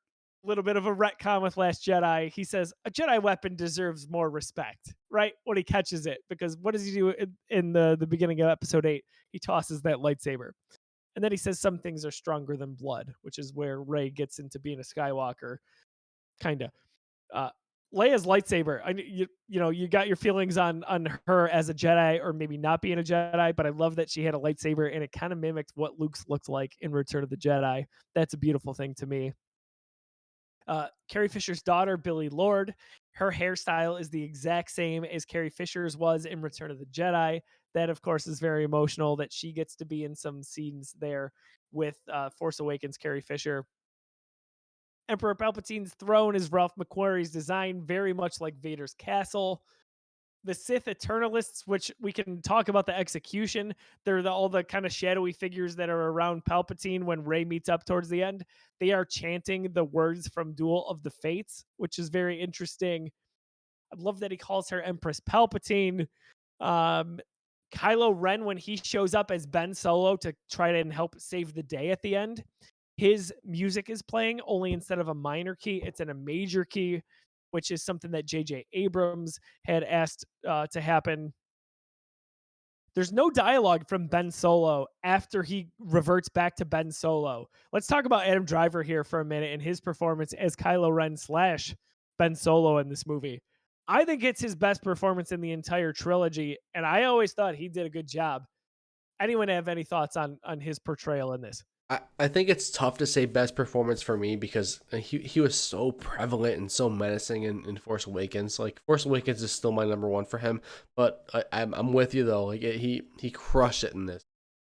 little bit of a retcon with Last Jedi. He says, a Jedi weapon deserves more respect, right? When he catches it, because what does he do in the beginning of episode 8? He tosses that lightsaber. And then he says some things are stronger than blood, which is where Rey gets into being a Skywalker, kind of. Leia's lightsaber, you got your feelings on her as a Jedi or maybe not being a Jedi, but I love that she had a lightsaber and it kind of mimicked what Luke's looked like in Return of the Jedi. That's a beautiful thing to me. Carrie Fisher's daughter, Billie Lourd, her hairstyle is the exact same as Carrie Fisher's was in Return of the Jedi. That, of course, is very emotional that she gets to be in some scenes there with Force Awakens Carrie Fisher. Emperor Palpatine's throne is Ralph McQuarrie's design, very much like Vader's castle. The Sith Eternalists, which we can talk about the execution, they're all the kind of shadowy figures that are around Palpatine when Rey meets up towards the end. They are chanting the words from Duel of the Fates, which is very interesting. I love that he calls her Empress Palpatine. Kylo Ren, when he shows up as Ben Solo to try to help save the day at the end, his music is playing, only instead of a minor key, it's in a major key, which is something that J.J. Abrams had asked to happen. There's no dialogue from Ben Solo after he reverts back to Ben Solo. Let's talk about Adam Driver here for a minute and his performance as Kylo Ren / Ben Solo in this movie. I think it's his best performance in the entire trilogy, and I always thought he did a good job. Anyone have any thoughts on his portrayal in this? I think it's tough to say best performance for me because he was so prevalent and so menacing in Force Awakens. Like, Force Awakens is still my number one for him, but I'm with you though. Like, he crushed it in this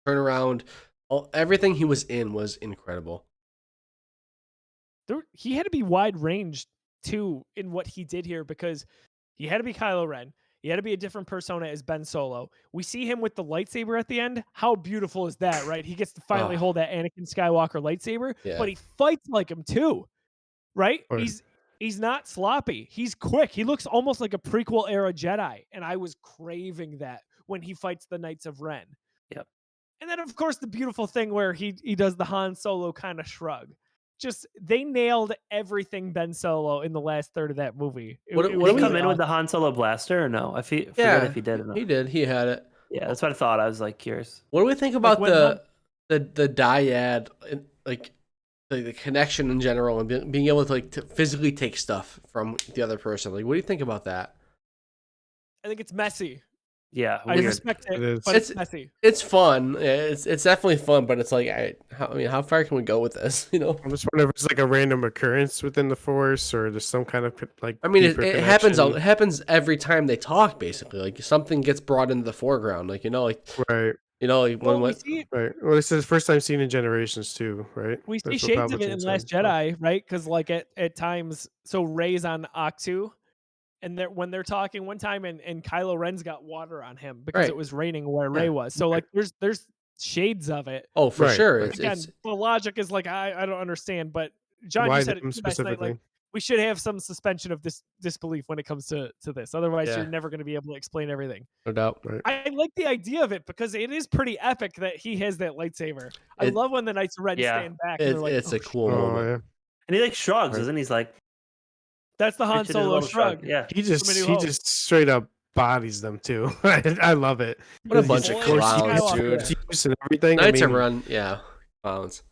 turnaround. Everything he was in was incredible. He had to be wide ranged too in what he did here, because he had to be Kylo Ren. He had to be a different persona as Ben Solo. We see him with the lightsaber at the end. How beautiful is that, right? He gets to finally hold that Anakin Skywalker lightsaber, Yeah. but he fights like him too, right? Right. He's He's not sloppy. He's quick. He looks almost like a prequel era Jedi, and I was craving that when he fights the Knights of Ren. Yep. And then, of course, the beautiful thing where he does the Han Solo kind of shrug. Just they nailed everything Ben Solo in the last third of that movie. What Did do he we- come in with the Han Solo blaster or no? I forget if he did or not. he did. He had it. Yeah, that's what I thought. I was like curious. What do we think about when the dyad, like the connection in general, and being able to to physically take stuff from the other person? Like, what do you think about that? I think it's messy. Yeah, I weird. respect it, It is. but it's messy. It's fun. It's definitely fun, but it's like, how far can we go with this? You know. I'm just wondering if it's like a random occurrence within the Force, or there's some kind of like. I mean, deeper it happens. connection. It happens every time they talk. Basically, like something gets brought into the foreground. Like Right. Well, when we see Right. Well, it's the first time seen in Generations too, right? we see That's what shades of it Palpatine in said. Last Jedi, right? Because like at times, so Rey's on Ahch-To, and when they're talking one time, and Kylo Ren's got water on him because Right. it was raining where Rey was. So like there's shades of it. Oh, for Right. sure. But again, the logic is like I don't understand. But John, Why you said them it last night. Like we should have some suspension of disbelief when it comes to this. Otherwise, Yeah. you're never going to be able to explain everything. No doubt. I like the idea of it because it is pretty epic that he has that lightsaber. I love when the Knights of Ren Yeah. stand back. And they're like, It's "Oh, a cool Oh moment. yeah. And he like shrugs, Right. doesn't he? He's like, that's the Han Richard did a Solo little shrug." Yeah. He From A New just Hope. straight up bodies them too. I love it. What a He's bunch of Boy, clowns, Skywalker. dude. Use and everything. Knights I of mean, Ren, yeah, clowns.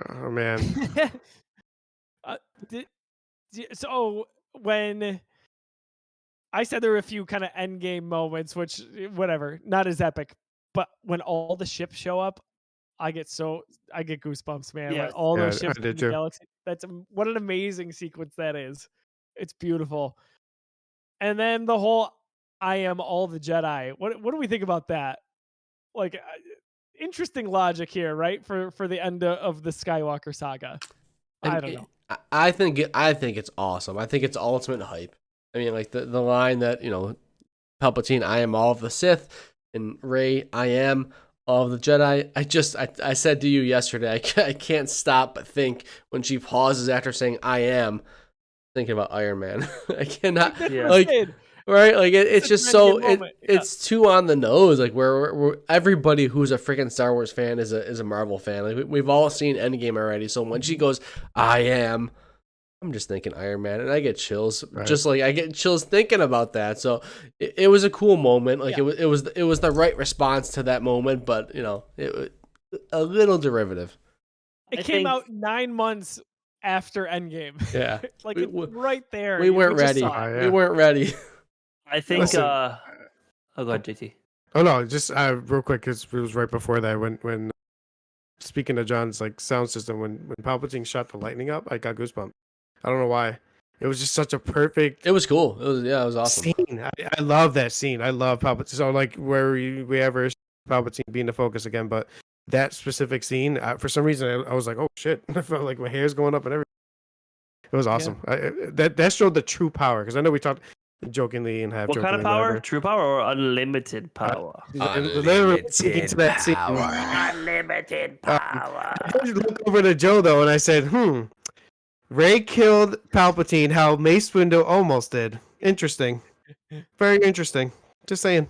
oh man. So when I said there were a few kind of end game moments, which whatever, not as epic, but when all the ships show up, I get goosebumps, man. Yeah. When all Yeah, those I ships did in the too. galaxy, what an amazing sequence that is. It's beautiful. And then the whole "I am all the Jedi." What do we think about that? Like, interesting logic here, right? For the end of the Skywalker saga. I don't know. I think it's awesome. I think it's ultimate hype. I mean, like the line that Palpatine, "I am all of the Sith," and Rey, "I am all of the Jedi." I said to you yesterday, I can't stop but think when she pauses after saying "I am," thinking about Iron Man. I cannot. Yeah. Like, right, like it's just an so endgame moment, yeah. it's too on the nose. Like we're everybody who's a freaking Star Wars fan is a Marvel fan. Like we've all seen Endgame already. So when she goes, "I am," I'm just thinking Iron Man, and I get chills. Right. Just like I get chills thinking about that. So it was a cool moment. Like Yeah. it was the right response to that moment. But it a little derivative. It I came think- out 9 months after Endgame. Yeah, Like We- it's we- right there. we weren't just ready. saw it. Oh, yeah. We weren't ready. I think. Listen. Oh, go ahead, JT. Oh no, just real quick, because it was right before that when speaking of John's like sound system, when Palpatine shot the lightning up, I got goosebumps. I don't know why. It was just such a perfect It was cool. It was awesome. scene. I love that scene. I love Palpatine. So like where we ever Palpatine being the focus again, but that specific scene, for some reason, I was like, oh shit! I felt like my hair's going up and everything. It was awesome. That showed the true power, because I know we talked jokingly and half What jokingly. kind of power? whatever. True power or unlimited power? And literally speaking to that scene, Unlimited power. I just looked over to Joe though, and I said, Ray killed Palpatine how Mace Windu almost did. Interesting. Very interesting. Just saying.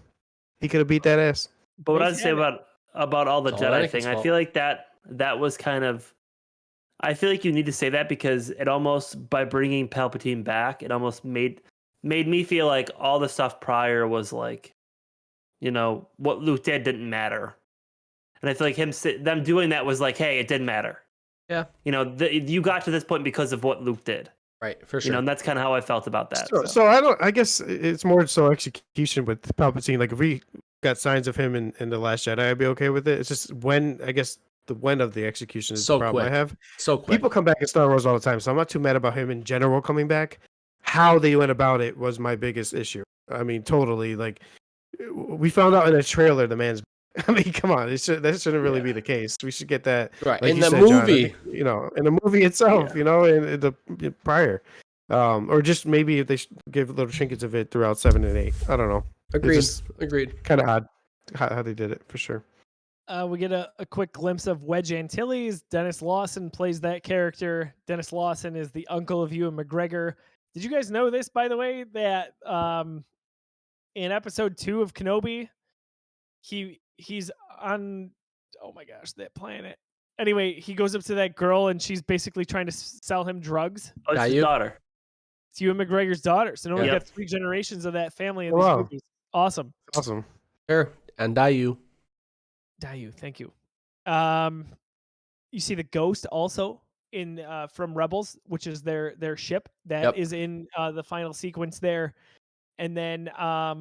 He could have beat that ass. But what Mace I'd say had it. about all the It's all Jedi Anakin's thing, I fault. feel like that was kind of. I feel like you need to say that because it almost, by bringing Palpatine back, it almost made me feel like all the stuff prior was like, what Luke did didn't matter, and I feel like them doing that was like, hey, it didn't matter. Yeah. You got to this point because of what Luke did. Right, for sure. And that's kind of how I felt about that. So I guess it's more so execution with Palpatine. Like if we got signs of him in The Last Jedi, I'd be okay with it. It's just when of the execution is So the problem quick. I have. So quick. People come back in Star Wars all the time, so I'm not too mad about him in general coming back. How they went about it was my biggest issue. I mean, totally. Like we found out in a trailer, the man's. I mean, come on, that shouldn't really be the case. We should get that Right, like in you the said, John, I movie. think, in the movie itself, in the prior, or just maybe if they give little trinkets of it throughout 7 and 8. I don't know. Agreed. just- Agreed. Kind of odd how they did it for sure. We get a quick glimpse of Wedge Antilles. Dennis Lawson plays that character. Dennis Lawson is the uncle of Ewan McGregor. Did you guys know this, by the way, that in episode 2 of Kenobi, he's on, oh my gosh, that planet. Anyway, he goes up to that girl and she's basically trying to sell him drugs. Oh, it's Got his you? daughter. It's Ewan McGregor's daughter. So now we've Yep. got 3 generations of that family in Oh, these wow. movies. Awesome. Awesome. Sure. And Dayu. Dayu, thank you. You see the Ghost also in from Rebels, which is their ship that is Yep. in the final sequence there. And then I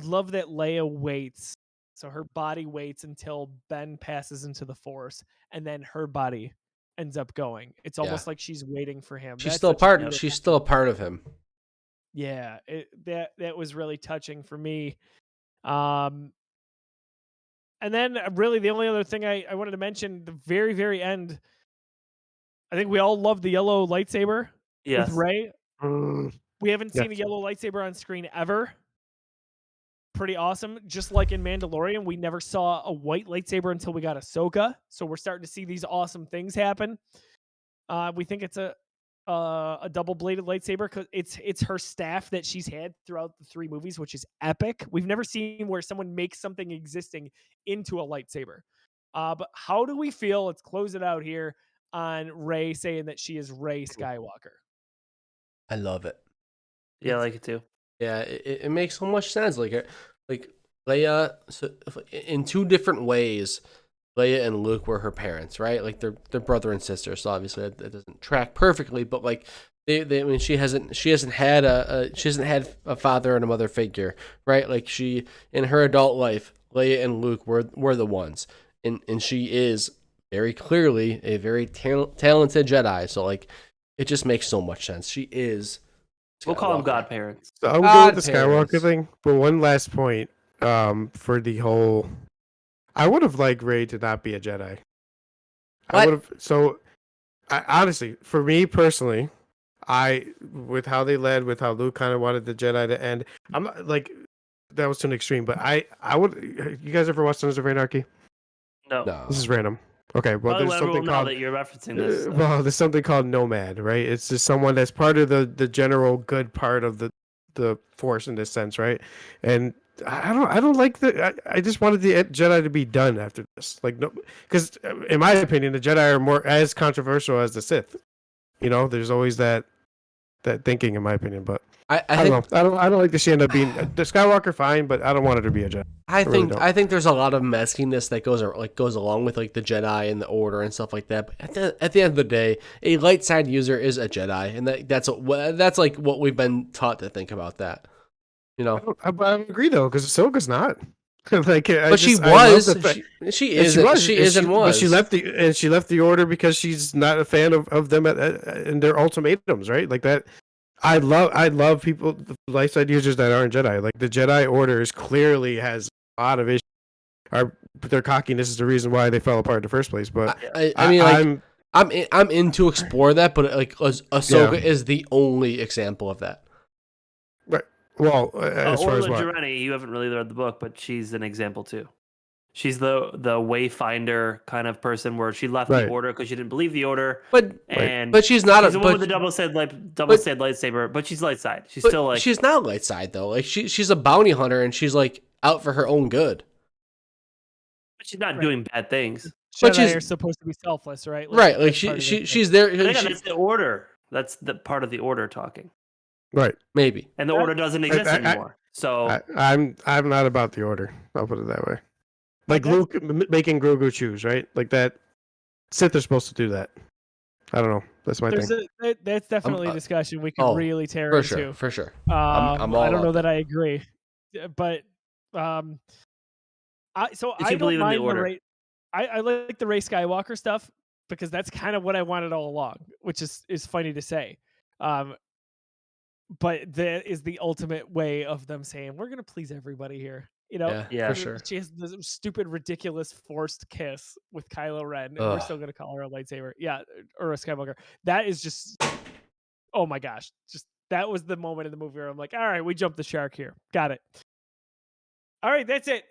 love that Leia waits. So her body waits until Ben passes into the Force, and then her body ends up going. It's Yeah. almost like she's waiting for him. She's That's still such a part. beautiful- She's still a part of him. Yeah, that was really touching for me. And then really the only other thing I wanted to mention, the very, very end, I think we all love the yellow lightsaber Yes. with Rey. Mm, We haven't seen a Yes. yellow lightsaber on screen ever. Pretty awesome. Just like in Mandalorian, we never saw a white lightsaber until we got Ahsoka. So we're starting to see these awesome things happen. We think it's a double-bladed lightsaber because it's her staff that she's had throughout the 3 movies, which is epic. We've never seen where someone makes something existing into a lightsaber. But how do we feel? Let's close it out here on Rey saying that she is Rey Skywalker. I love it. Yeah, I like it too. Yeah, it makes so much sense. Like Leia, so in 2 different ways, Leia and Luke were her parents, right? Like they're brother and sister. So obviously that doesn't track perfectly, but like I mean, she hasn't had a father and a mother figure, right? Like she in her adult life, Leia and Luke were the ones, and she is very clearly a very talented Jedi. So like it just makes so much sense. She is. We'll call them Skywalker. godparents. So I'm going with the Godparents. Skywalker thing, but one last point for the whole. I would have liked Rey to not be a Jedi. I What? would have. So, honestly, for me personally, with how they led, with how Luke kind of wanted the Jedi to end, I'm not like that was to an extreme. But I would. You guys ever watch Sons of Anarchy? No. No. This is random. Okay, well, Probably there's everyone something will know called. that you're referencing this. so. Well, there's something called Nomad, right? It's just someone that's part of the general good part of the Force in this sense, right? And I don't like I just wanted the Jedi to be done after this, like no, because in my opinion, the Jedi are more as controversial as the Sith. You know, there's always that thinking, in my opinion, but I I think don't know. I don't like that she end up being the Skywalker. Fine, but I don't want her to be a Jedi. really don't. I think there's a lot of messiness that goes along with like the Jedi and the Order and stuff like that. But at the end of the day, a light side user is a Jedi, and that's like what we've been taught to think about that. You know, I agree though, because Ahsoka's not. Like, but she I love was. the fact- She and is. She and is and was. But she left the order because she's not a fan of them and their ultimatums, right? Like that. I love people, light side users that aren't Jedi. Like the Jedi Order clearly has a lot of issues. Their cockiness is the reason why they fell apart in the first place. But I mean, like, I'm in to explore that, but like Ahsoka is the only example of that. right. Well, as far as Orla what? Jareni, you haven't really read the book, but she's an example too. She's the wayfinder kind of person where she left Right. the order because she didn't believe the order, But and she's not she's a the one but, with the double sided lightsaber, but she's light side. She's but still like she's not light side though. Like she's a bounty hunter and she's like out for her own good. but she's not Right. doing bad things. But Jedi she's- are supposed to be selfless, right? Right, like that's part of it. she's there. But again, that's the order. That's the part of the order talking, Right. Maybe. and the order doesn't exist anymore. So I'm not about the order. I'll put it that way. Like Okay. Luke making Grogu choose, right? Like that. Sith are supposed to do that. I don't know. That's my thing. That's definitely a discussion we could oh, really tear For into. sure. For sure. I'm all I don't know up. that I agree, but I Did you don't believe in the mind order? I like the Rey Skywalker stuff because that's kind of what I wanted all along, which is funny to say. But that is the ultimate way of them saying we're gonna please everybody here. You know, Yeah. for sure. She has this stupid, ridiculous forced kiss with Kylo Ren, and we're Ugh. still gonna call her a lightsaber. Yeah, or a Skywalker. That is just, oh my gosh, just that was the moment in the movie where I'm like, all right, we jumped the shark here. Got it. All right, that's it.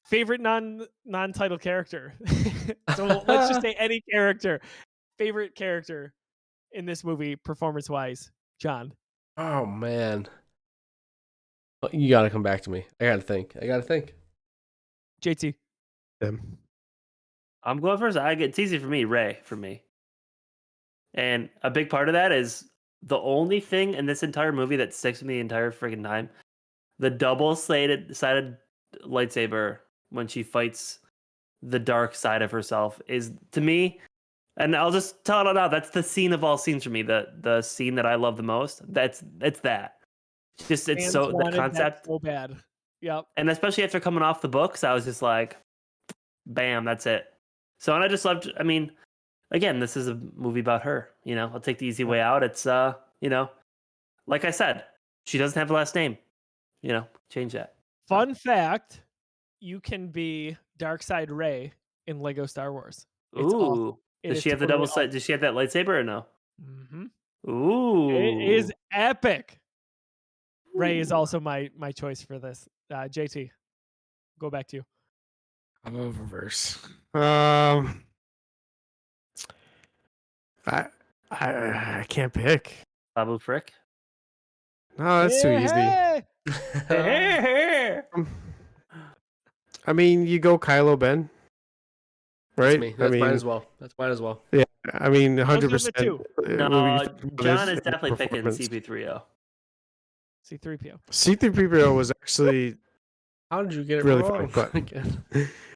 Favorite non-title character. So let's just say any character. Favorite character in this movie, performance-wise, John. Oh man, you gotta come back to me. I gotta think. JT. Them. I'm going first. It's easy for me. Ray for me. And a big part of that is the only thing in this entire movie that sticks with me the entire freaking time. The double-sided lightsaber when she fights the dark side of herself is, to me, and I'll just tell it out. That's the scene of all scenes for me. The scene that I love the most. It's that. It's Fans so the wanted that concept, so bad. Yep. and especially after coming off the books, I was just like, bam, that's it. So, and I just loved. I mean, again, this is a movie about her. I'll take the easy way out. It's like I said, she doesn't have a last name. Change that. Fun fact: you can be Darkseid Rey in Lego Star Wars. It's Ooh, awesome. does she have the double side? Does she have that lightsaber or no? Mm-hmm. Ooh, It is epic. Rey is also my choice for this. JT, go back to you. I'm over reverse. I can't pick. Babu Frick. No, that's too easy. Hey. I mean, you go Kylo Ben, right? That's me. That's mine as well. That's mine as well. Yeah, I mean, Those are 100%. the two. No, John is definitely picking CP3O. C-3PO. C-3PO was actually How did you get it really wrong? funny, but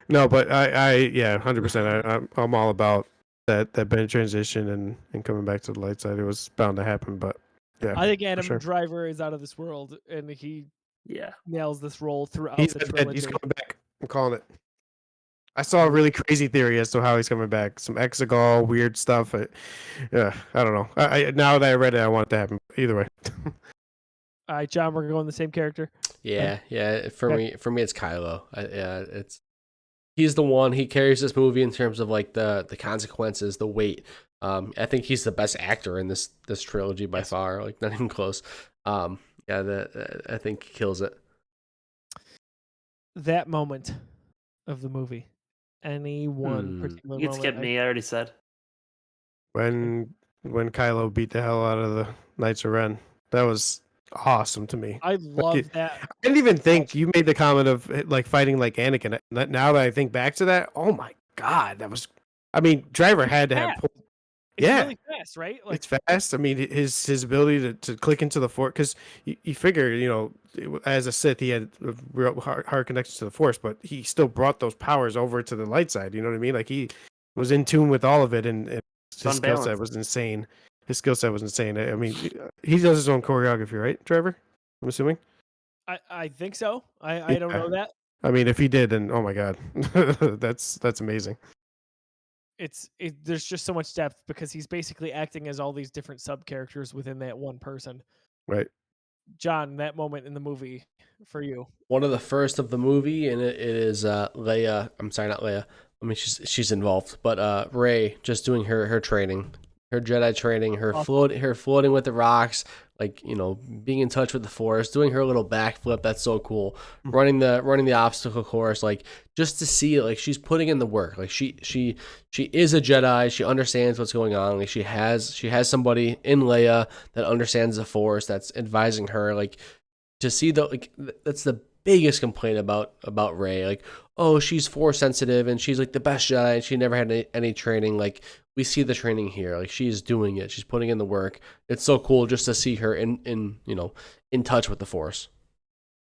no, but yeah, 100%. I'm all about that Ben transition and coming back to the light side. It was bound to happen, but yeah, I think Adam sure. Driver is out of this world, and he Yeah. nails this role throughout He's the dead. trilogy. He's coming back. I'm calling it. I saw a really crazy theory as to how he's coming back. Some Exegol, weird stuff. Yeah, I don't know. Now that I read it, I want it to happen. Either way. All right, John, we're going the same character. Yeah. For me, it's Kylo. He's the one. He carries this movie in terms of like the consequences, the weight. I think he's the best actor in this trilogy by far. Like not even close. I think he kills it. That moment of the movie. Any one particular You can moment? skip me. I already said. When Kylo beat the hell out of the Knights of Ren, that was awesome to me. I love that. I didn't even think you made the comment of like fighting like Anakin. Now that I think back to that, oh my god, that was. I mean, Driver had to have. It's really fast, right? Like, it's fast. I mean, his ability to click into the Force, because you figure, as a Sith, he had a real hard connection to the Force, but he still brought those powers over to the light side. You know what I mean? Like he was in tune with all of it, and his skill set was insane. I mean, he does his own choreography, right, Trevor? I'm assuming. I think so. I don't know that. I mean, if he did, then oh my god, that's amazing. There's just so much depth because he's basically acting as all these different sub characters within that one person. Right. John, that moment in the movie for you. One of the first of the movie, and it is Leia. I'm sorry, not Leia. I mean, she's involved, but Rey just doing her training, her Jedi training, her floating with the rocks, like being in touch with the Force, doing her little backflip. That's so cool. Running the obstacle course, like just to see it, like she's putting in the work. Like she is a Jedi. She understands what's going on. Like she has somebody in Leia that understands the Force, that's advising her. Like to see that's the biggest complaint about Rey. Like, oh, she's Force sensitive and she's like the best Jedi and she never had any training. Like we see the training here. Like she's doing it. She's putting in the work. It's so cool just to see her in touch with the Force.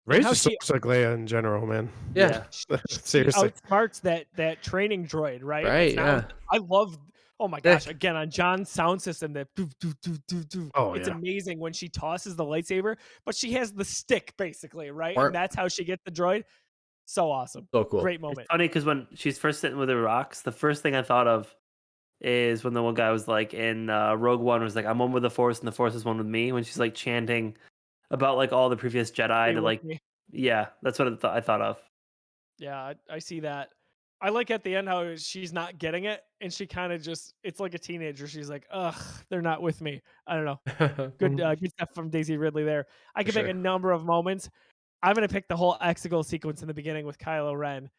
Rey just looks like Leia in general, man. Yeah. Seriously. Outsmarts that training droid, right? Right. Yeah. I love. Oh my gosh! Again, on John's sound system, that it's amazing when she tosses the lightsaber, but she has the stick basically, right? And that's how she gets the droid. So awesome. So cool. Great moment. It's funny because when she's first sitting with the rocks, the first thing I thought of is when the one guy was like in Rogue One was like, "I'm one with the Force, and the Force is one with me." When she's like chanting about like all the previous Jedi to like, yeah, that's what I thought of. Yeah, I see that. I like at the end how she's not getting it, and she kind of it's like a teenager. She's like, ugh, they're not with me. I don't know. Good stuff from Daisy Ridley there. I can make a number of moments. I'm gonna pick the whole Exegol sequence in the beginning with Kylo Ren.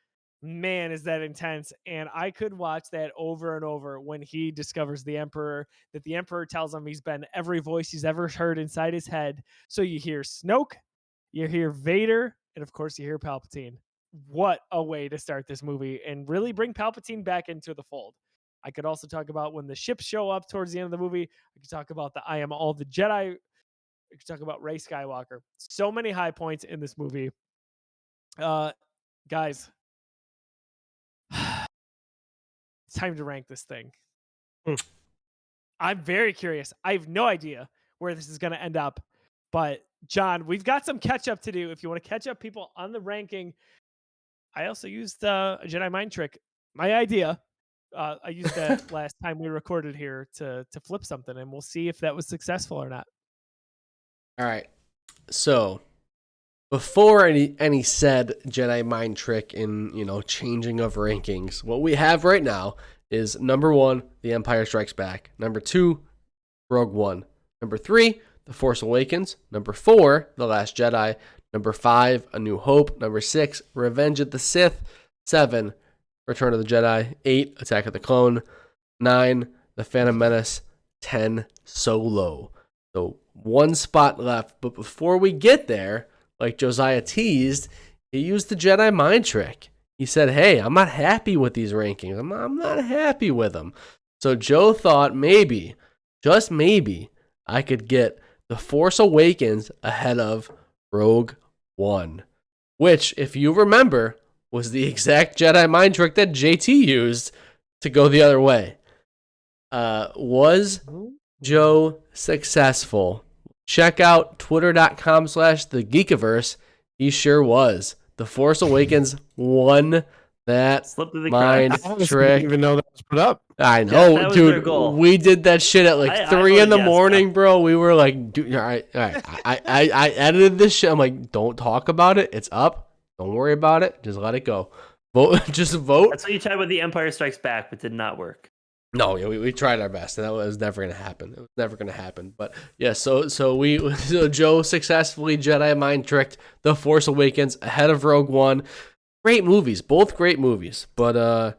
Man, is that intense. And I could watch that over and over when he discovers the Emperor, that the Emperor tells him he's been every voice he's ever heard inside his head. So you hear Snoke, you hear Vader, and of course you hear Palpatine. What a way to start this movie and really bring Palpatine back into the fold. I could also talk about when the ships show up towards the end of the movie. I could talk about the I am all the Jedi. I could talk about Rey Skywalker. So many high points in this movie. Guys, it's time to rank this thing. I'm very curious. I have no idea where this is going to end up. But, John, we've got some catch up to do. If you want to catch up people on the ranking, I also used a Jedi mind trick. My idea. I used that last time we recorded here to flip something, and we'll see if that was successful or not. All right. So before any said Jedi mind trick in, changing of rankings, what we have right now is number 1, The Empire Strikes Back. Number 2, Rogue One. Number 3, The Force Awakens. Number 4, The Last Jedi. Number 5, A New Hope. Number 6, Revenge of the Sith. 7, Return of the Jedi. 8, Attack of the Clone. 9, The Phantom Menace. 10, Solo. So 1 spot left. But before we get there, like Josiah teased, he used the Jedi mind trick. He said, hey, I'm not happy with these rankings. I'm not happy with them. So Joe thought maybe, just maybe, I could get The Force Awakens ahead of Rogue One, which, if you remember, was the exact Jedi mind trick that JT used to go the other way. Was Joe successful? Check out twitter.com/thegeekiverse. He sure was. The Force Awakens won that mind trick. I didn't even know that was put up. I know, that was their goal. dude. We did that shit at like 3 in the morning, bro. We were like, dude, all right. I edited this shit. I'm like, don't talk about it. It's up. Don't worry about it. Just let it go. Vote. Just vote. That's what you tried with The Empire Strikes Back, but did not work. No, yeah, we tried our best, and that was never gonna happen. It was never gonna happen. But yeah, so Joe successfully Jedi mind tricked The Force Awakens ahead of Rogue One. Great movies, both great movies. But I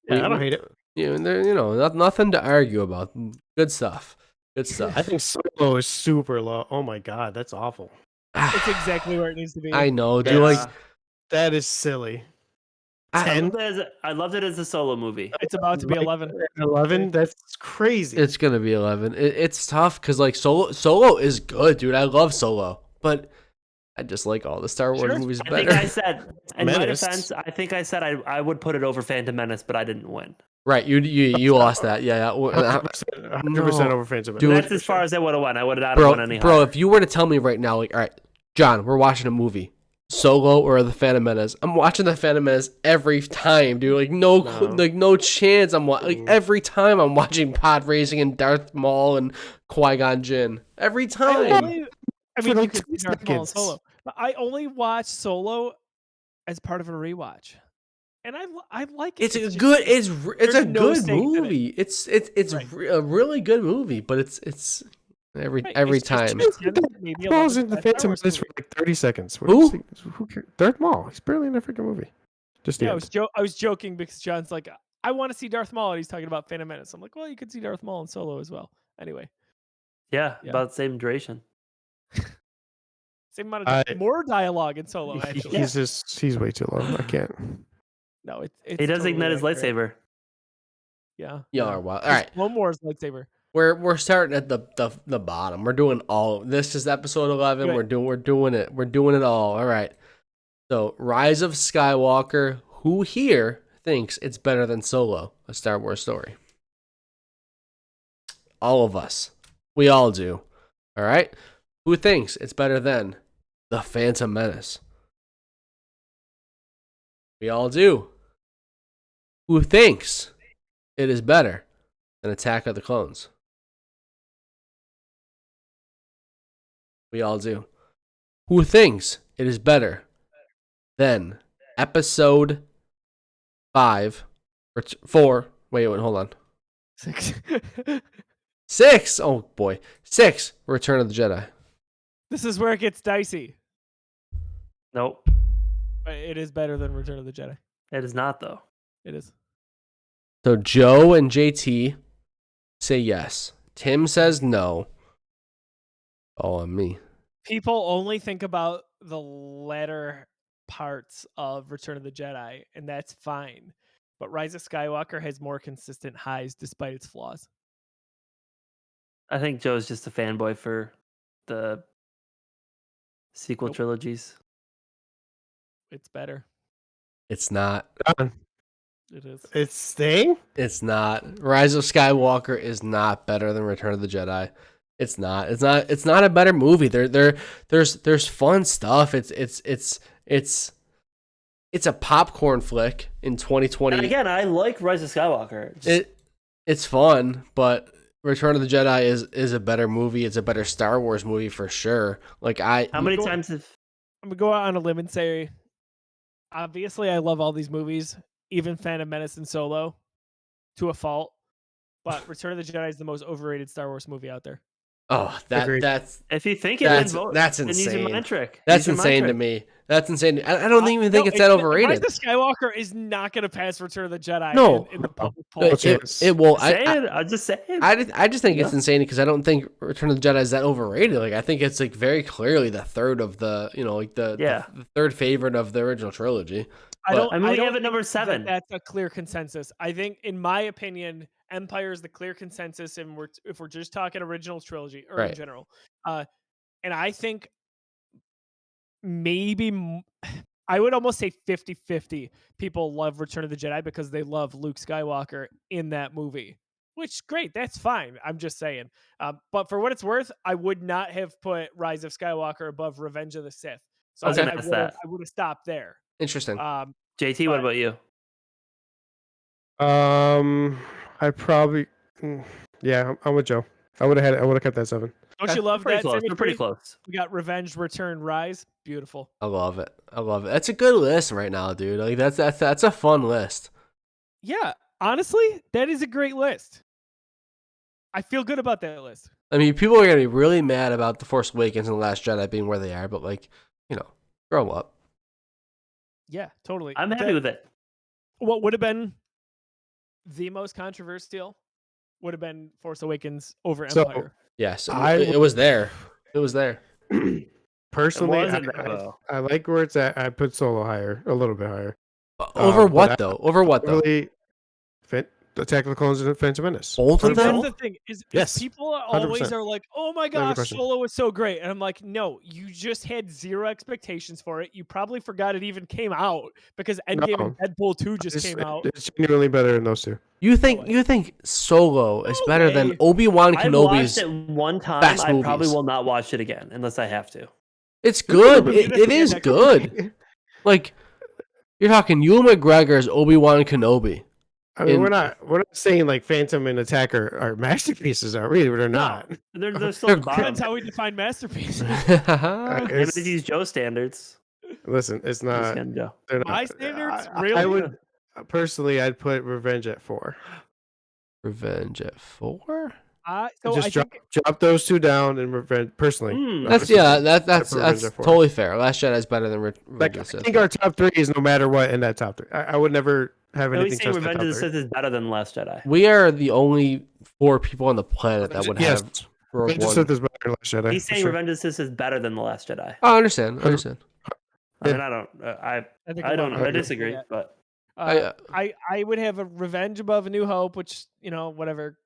don't hate it. Nothing to argue about. Good stuff. Good stuff. I think Solo is super low. Oh my god, that's awful. It's exactly where it needs to be. I know, dude. That is silly. I loved it as a solo movie. It's about to be 11. 11? That's crazy. It's gonna be 11. It's tough because like Solo is good, dude. I love Solo, but I just like all the Star Wars movies better. I think I said, in my defense, I would put it over Phantom Menace, but I didn't win. Right, you lost that. Yeah. 100% over Phantom Menace. Dude, that's as far as I would have won. I would have not won any higher. Bro, if you were to tell me right now, like, all right, John, we're watching a movie. Solo or the Phantom Menace. I'm watching the Phantom Menace every time, dude. Like no chance. Every time I'm watching pod racing and Darth Maul and Qui-Gon Jinn. Every time. You could see Darth Maul and Solo, but I only watch Solo as part of a rewatch, and I like it. It's a good movie. It's a really good movie, but it's. Every time. Maul's in the Phantom Menace for like 30 seconds. Who cares? Darth Maul. He's barely in that freaking movie. I was joking because John's like, I want to see Darth Maul, and he's talking about Phantom Menace. I'm like, well, you could see Darth Maul in Solo as well. Anyway. Yeah. About the same duration. Same amount of time. More dialogue in Solo, actually. He's way too low. I can't. No, it's he does totally ignite his lightsaber. Yeah. Y'all are wild. All right. One more is lightsaber. We're starting at the bottom. We're doing all. This is episode 11. Right. We're doing it. We're doing it all. All right. So Rise of Skywalker. Who here thinks it's better than Solo, a Star Wars story? All of us. We all do. All right. Who thinks it's better than The Phantom Menace? We all do. Who thinks it is better than Attack of the Clones? We all do. Who thinks it is better than Episode 5 or 4? Wait, hold on. 6. 6. Oh boy, 6. Return of the Jedi. This is where it gets dicey. Nope, But it is better than Return of the Jedi. it is not though. It is. So Joe and JT say yes. Tim says no. All on me. People only think about the latter parts of Return of the Jedi, and that's fine. But Rise of Skywalker has more consistent highs despite its flaws. I think Joe's just a fanboy for the sequel Nope. trilogies. It's better. It's not. Done. It is. It's staying. It's not. Rise of Skywalker is not better than Return of the Jedi. It's not. It's not a better movie. There's fun stuff. It's a popcorn flick in 2020. And again, I like Rise of Skywalker. It's fun, but Return of the Jedi is a better movie. It's a better Star Wars movie for sure. How many times have I'm gonna go out on a limb and say, obviously, I love all these movies, even Phantom Menace and Solo, to a fault. But Return of the Jedi is the most overrated Star Wars movie out there. Agreed. that's if you think it, That's- then vote. that's Then use your insane. mind trick. that's Use your mind insane to trick. me. That's insane. I don't even think it's that Rise overrated. of Skywalker is not gonna pass Return of the Jedi. No. in the public But poll. it will. I'm just saying. I just think it's Yeah. insane because I don't think Return of the Jedi is that overrated. Like I think it's like very clearly the third of the the third favorite of the original trilogy. I don't. I mean, we don't have it think number that 7. That's a clear consensus. I think, in my opinion, Empire is the clear consensus, and if we're just talking original trilogy or in Right. general, and I think maybe I would almost say 50-50 people love Return of the Jedi because they love Luke Skywalker in that movie. Which, great, that's fine. I'm just saying. But for what it's worth, I would not have put Rise of Skywalker above Revenge of the Sith. So I was gonna ask that. I would have stopped there. Interesting. JT, what about you? I probably, yeah, I'm with Joe. I would have kept that 7. Don't you love Pretty that? close. We're symmetry? pretty close. We got Revenge, Return, Rise. Beautiful. I love it. That's a good list right now, dude. Like that's a fun list. Yeah, honestly, that is a great list. I feel good about that list. I mean, people are gonna be really mad about The Force Awakens and The Last Jedi being where they are, but grow up. Yeah, totally. I'm happy with it. What would have been the most controversial would have been Force Awakens over So, Empire. Yes, I it was there. It was there. Personally, It wasn't that well. I like where it's at. I put Solo higher, a little bit higher. Over but what I- though? Over what though? Really, Attack of the Clones and Phantom Menace. Both of That's them? the thing is Yes, people always 100%. are like, "Oh my Not even a gosh, question. Solo was so great," and I'm like, "No, you just had zero expectations for it. You probably forgot it even came out because Endgame and Deadpool 2 just came out." It's genuinely better than those two. You think Solo is better than way. Obi-Wan I've watched Kenobi's? it one time. best I probably movies. will not watch it again unless I have to. It's good. Maybe It that's is the next good. Like you're talking Ewan McGregor's Obi-Wan Kenobi. I mean, In- we're not saying like Phantom and Attack are masterpieces, are we? They're not. They're still They're the bottom. Depends how we define masterpiece. Maybe they use Joe standards. Listen, it's Just not. kidding, Joe. They're not. My standards? I Really? would personally, I'd put Revenge at 4. Revenge at 4? So Just I think drop those two down and Revenge. Personally, That's put Revenge at 4. totally fair. Last Jedi is better than Like Revenge I of the Sith. think our top 3 is no matter what in that top 3. I would never have At anything least touch saying that Revenge of the top Sith 3. is better than The Last Jedi. We are the only 4 people on the planet that would Yes. have Rogue Revenge of the One. Sith is better than Last Jedi. He's for saying sure. Revenge of the Sith is better than The Last Jedi. I understand. I understand. I mean, I don't. I think I a lot don't. of I people disagree. do that. But I would have a Revenge above A New Hope, which whatever,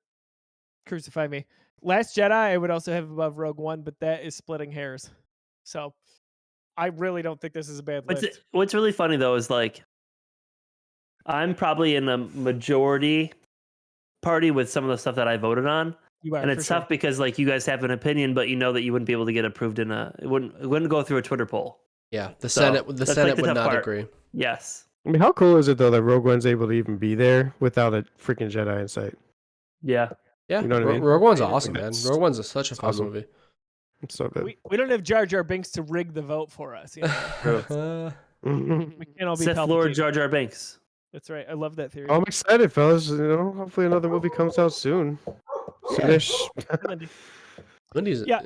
crucify me. Last Jedi I would also have above Rogue One, but that is splitting hairs. So I really don't think this is a bad list. what's really funny though is like, I'm probably in the majority party with some of the stuff that I voted on, You are, and for it's sure. tough because like you guys have an opinion, but you know that you wouldn't be able to get approved in it wouldn't go through a Twitter poll. Yeah, the So, Senate that's, like, Senate the would tough not part. agree. Yes. I mean, how cool is it though that Rogue One's able to even be there without a freaking Jedi in sight? Yeah. Yeah, You know what I mean? Rogue One's Like, awesome, man. that's- Rogue One's such a fun awesome. movie. It's so good. We don't have Jar Jar Binks to rig the vote for us. Uh, We can't all be Sith Lord Palpatine. Jar Jar Binks. That's right. I love that theory. I'm excited, fellas. Hopefully another movie comes out soon. Soonish. Lindy. Lindy's Yeah.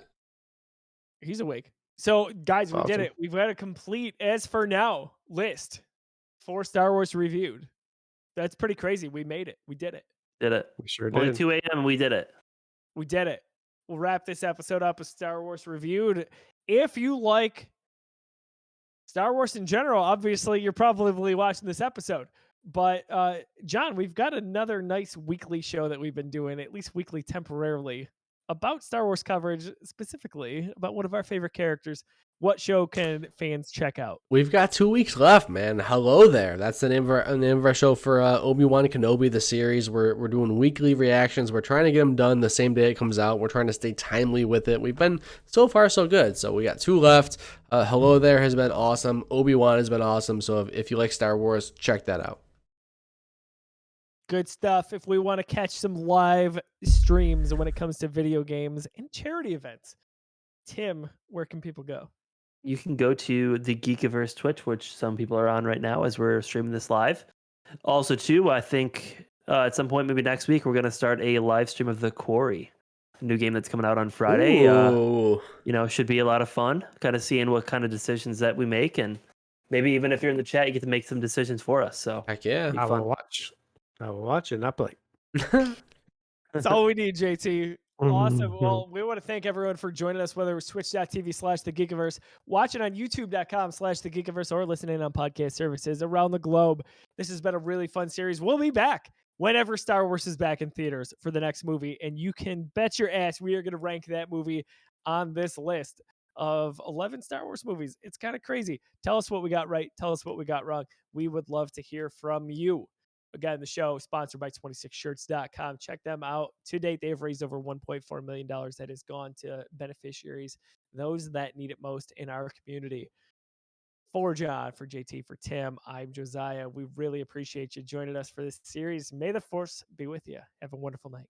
He's awake. So, guys, we did Awesome. it. We've got a complete, as for now, list for Star Wars reviewed. That's pretty crazy. We made it. We did it. Did it. We sure Only did. 2 a.m. We did it. We did it. We'll wrap this episode up with Star Wars reviewed. If you like Star Wars in general, obviously you're probably watching this episode. But John, we've got another nice weekly show that we've been doing, at least weekly temporarily, about Star Wars coverage, specifically about one of our favorite characters. What show can fans check out? We've got 2 weeks left, man. Hello there. That's the name of our show for Obi-Wan Kenobi, the series. We're doing weekly reactions. We're trying to get them done the same day it comes out. We're trying to stay timely with it. We've been so far so good. So we got 2 left. Hello there has been awesome. Obi-Wan has been awesome. So if you like Star Wars, check that out. Good stuff. If we want to catch some live streams when it comes to video games and charity events, Tim, where can people go? You can go to the Geekiverse Twitch, which some people are on right now as we're streaming this live. Also, too, I think at some point, maybe next week, we're going to start a live stream of The Quarry, a new game that's coming out on Friday. Ooh. Should be a lot of fun, kind of seeing what kind of decisions that we make. And maybe even if you're in the chat, you get to make some decisions for us. So Heck yeah. I fun. will watch. I will watch and not play. That's all we need, JT. Awesome. Well, we want to thank everyone for joining us, whether it was twitch.tv/thegeekiverse, watching on youtube.com/thegeekiverse, or listening on podcast services around the globe. This has been a really fun series. We'll be back whenever Star Wars is back in theaters for the next movie. And you can bet your ass we are going to rank that movie on this list of 11 Star Wars movies. It's kind of crazy. Tell us what we got right. Tell us what we got wrong. We would love to hear from you. Again, the show sponsored by 26shirts.com. Check them out. To date, they've raised over $1.4 million that has gone to beneficiaries, those that need it most in our community. For John, for JT, for Tim, I'm Josiah. We really appreciate you joining us for this series. May the Force be with you. Have a wonderful night.